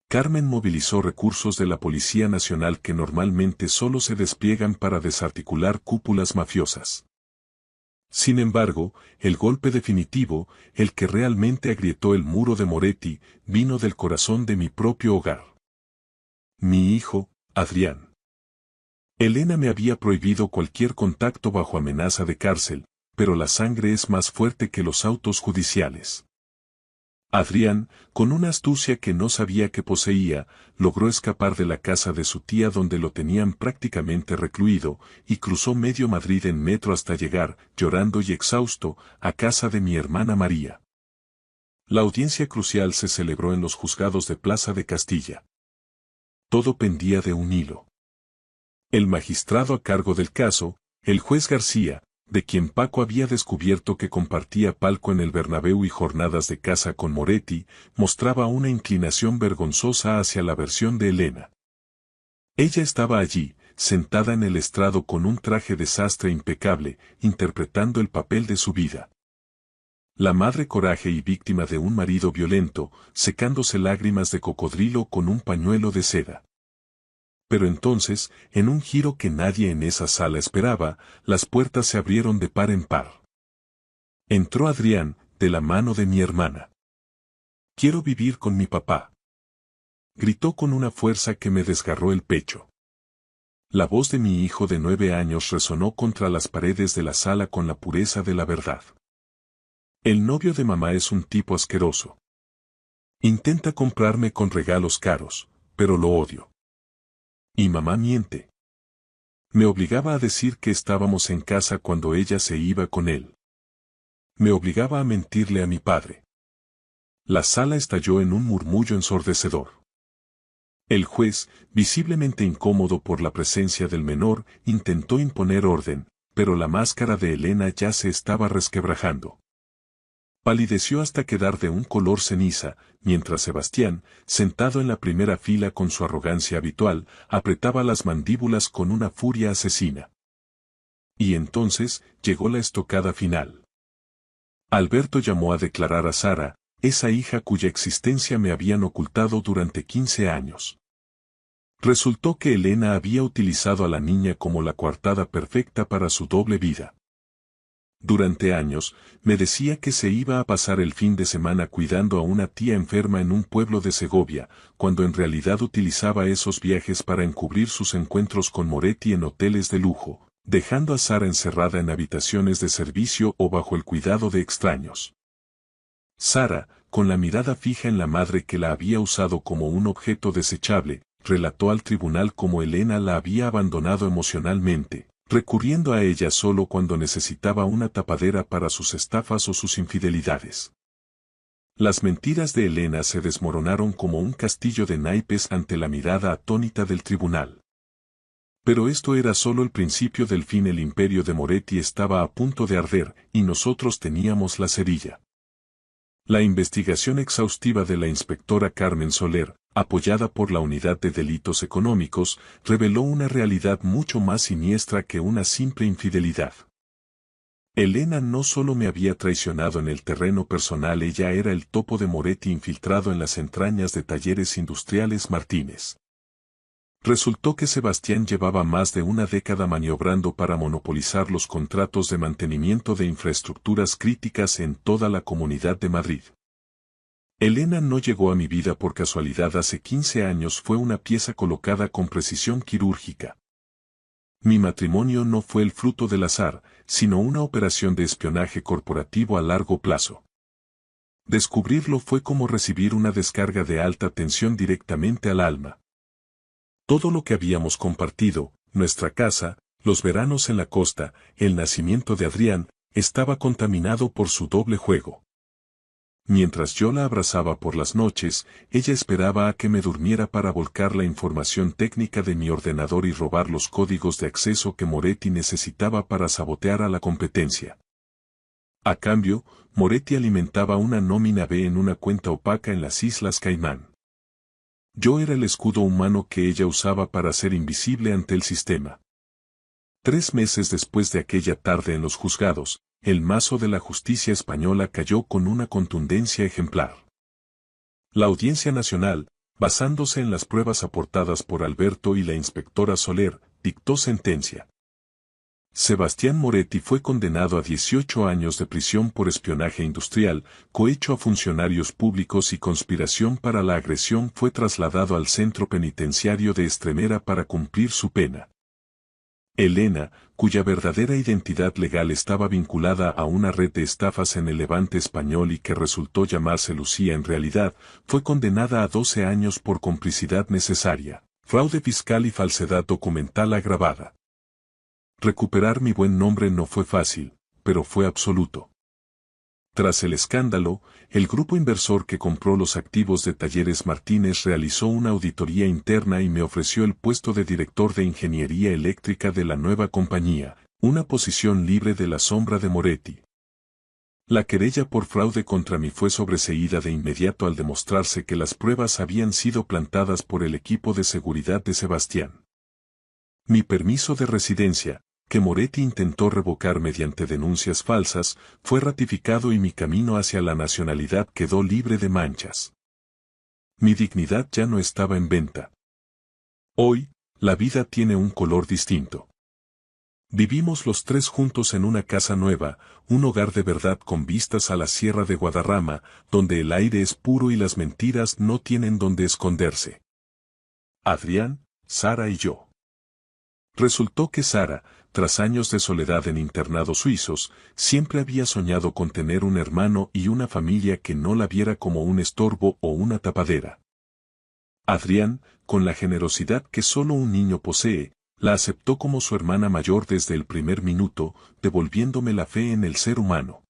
Carmen movilizó recursos de la Policía Nacional que normalmente solo se despliegan para desarticular cúpulas mafiosas. Sin embargo, el golpe definitivo, el que realmente agrietó el muro de Moretti, vino del corazón de mi propio hogar. Mi hijo, Adrián. Elena me había prohibido cualquier contacto bajo amenaza de cárcel, pero la sangre es más fuerte que los autos judiciales. Adrián, con una astucia que no sabía que poseía, logró escapar de la casa de su tía donde lo tenían prácticamente recluido, y cruzó medio Madrid en metro hasta llegar, llorando y exhausto, a casa de mi hermana María. La audiencia crucial se celebró en los juzgados de Plaza de Castilla. Todo pendía de un hilo. El magistrado a cargo del caso, el juez García, de quien Paco había descubierto que compartía palco en el Bernabéu y jornadas de caza con Moretti, mostraba una inclinación vergonzosa hacia la versión de Elena. Ella estaba allí, sentada en el estrado con un traje de sastre impecable, interpretando el papel de su vida. La madre coraje y víctima de un marido violento, secándose lágrimas de cocodrilo con un pañuelo de seda. Pero entonces, en un giro que nadie en esa sala esperaba, las puertas se abrieron de par en par. Entró Adrián, de la mano de mi hermana. «Quiero vivir con mi papá», gritó con una fuerza que me desgarró el pecho. La voz de mi hijo de 9 años resonó contra las paredes de la sala con la pureza de la verdad. El novio de mamá es un tipo asqueroso. Intenta comprarme con regalos caros, pero lo odio. Y mamá miente. Me obligaba a decir que estábamos en casa cuando ella se iba con él. Me obligaba a mentirle a mi padre. La sala estalló en un murmullo ensordecedor. El juez, visiblemente incómodo por la presencia del menor, intentó imponer orden, pero la máscara de Elena ya se estaba resquebrajando. Palideció hasta quedar de un color ceniza, mientras Sebastián, sentado en la primera fila con su arrogancia habitual, apretaba las mandíbulas con una furia asesina. Y entonces, llegó la estocada final. Alberto llamó a declarar a Sara, esa hija cuya existencia me habían ocultado durante 15 años. Resultó que Elena había utilizado a la niña como la coartada perfecta para su doble vida. Durante años, me decía que se iba a pasar el fin de semana cuidando a una tía enferma en un pueblo de Segovia, cuando en realidad utilizaba esos viajes para encubrir sus encuentros con Moretti en hoteles de lujo, dejando a Sara encerrada en habitaciones de servicio o bajo el cuidado de extraños. Sara, con la mirada fija en la madre que la había usado como un objeto desechable, relató al tribunal cómo Elena la había abandonado emocionalmente, recurriendo a ella solo cuando necesitaba una tapadera para sus estafas o sus infidelidades. Las mentiras de Elena se desmoronaron como un castillo de naipes ante la mirada atónita del tribunal. Pero esto era solo el principio del fin. El imperio de Moretti estaba a punto de arder, y nosotros teníamos la cerilla. La investigación exhaustiva de la inspectora Carmen Soler, apoyada por la Unidad de Delitos Económicos, reveló una realidad mucho más siniestra que una simple infidelidad. Elena no solo me había traicionado en el terreno personal, ella era el topo de Moretti infiltrado en las entrañas de Talleres Industriales Martínez. Resultó que Sebastián llevaba más de una década maniobrando para monopolizar los contratos de mantenimiento de infraestructuras críticas en toda la Comunidad de Madrid. Elena no llegó a mi vida por casualidad. Hace 15 años fue una pieza colocada con precisión quirúrgica. Mi matrimonio no fue el fruto del azar, sino una operación de espionaje corporativo a largo plazo. Descubrirlo fue como recibir una descarga de alta tensión directamente al alma. Todo lo que habíamos compartido, nuestra casa, los veranos en la costa, el nacimiento de Adrián, estaba contaminado por su doble juego. Mientras yo la abrazaba por las noches, ella esperaba a que me durmiera para volcar la información técnica de mi ordenador y robar los códigos de acceso que Moretti necesitaba para sabotear a la competencia. A cambio, Moretti alimentaba una nómina B en una cuenta opaca en las Islas Caimán. Yo era el escudo humano que ella usaba para ser invisible ante el sistema. 3 meses después de aquella tarde en los juzgados, el mazo de la justicia española cayó con una contundencia ejemplar. La Audiencia Nacional, basándose en las pruebas aportadas por Alberto y la inspectora Soler, dictó sentencia. Sebastián Moretti fue condenado a 18 años de prisión por espionaje industrial, cohecho a funcionarios públicos y conspiración para la agresión. Fue trasladado al centro penitenciario de Estremera para cumplir su pena. Elena, cuya verdadera identidad legal estaba vinculada a una red de estafas en el Levante español y que resultó llamarse Lucía en realidad, fue condenada a 12 años por complicidad necesaria, fraude fiscal y falsedad documental agravada. Recuperar mi buen nombre no fue fácil, pero fue absoluto. Tras el escándalo, el grupo inversor que compró los activos de Talleres Martínez realizó una auditoría interna y me ofreció el puesto de director de ingeniería eléctrica de la nueva compañía, una posición libre de la sombra de Moretti. La querella por fraude contra mí fue sobreseída de inmediato al demostrarse que las pruebas habían sido plantadas por el equipo de seguridad de Sebastián. Mi permiso de residencia, que Moretti intentó revocar mediante denuncias falsas, fue ratificado y mi camino hacia la nacionalidad quedó libre de manchas. Mi dignidad ya no estaba en venta. Hoy, la vida tiene un color distinto. Vivimos los 3 juntos en una casa nueva, un hogar de verdad con vistas a la Sierra de Guadarrama, donde el aire es puro y las mentiras no tienen donde esconderse. Adrián, Sara y yo. Resultó que Sara, tras años de soledad en internados suizos, siempre había soñado con tener un hermano y una familia que no la viera como un estorbo o una tapadera. Adrián, con la generosidad que solo un niño posee, la aceptó como su hermana mayor desde el primer minuto, devolviéndome la fe en el ser humano.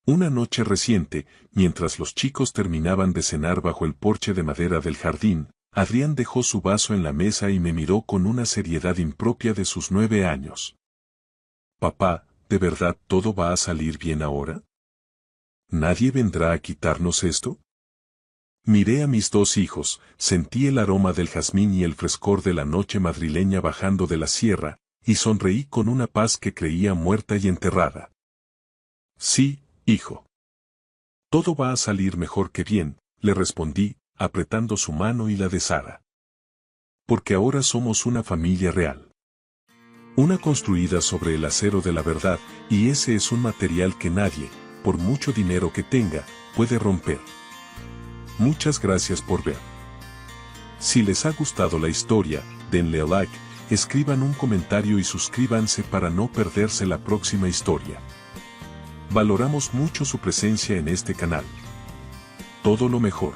Una noche reciente, mientras los chicos terminaban de cenar bajo el porche de madera del jardín, Adrián dejó su vaso en la mesa y me miró con una seriedad impropia de sus 9 años. Papá, ¿de verdad todo va a salir bien ahora? ¿Nadie vendrá a quitarnos esto? Miré a mis 2 hijos, sentí el aroma del jazmín y el frescor de la noche madrileña bajando de la sierra, y sonreí con una paz que creía muerta y enterrada. Sí, hijo. Todo va a salir mejor que bien, le respondí, apretando su mano y la de Sara. Porque ahora somos una familia real. Una construida sobre el acero de la verdad, y ese es un material que nadie, por mucho dinero que tenga, puede romper. Muchas gracias por ver. Si les ha gustado la historia, denle a like, escriban un comentario y suscríbanse para no perderse la próxima historia. Valoramos mucho su presencia en este canal. Todo lo mejor.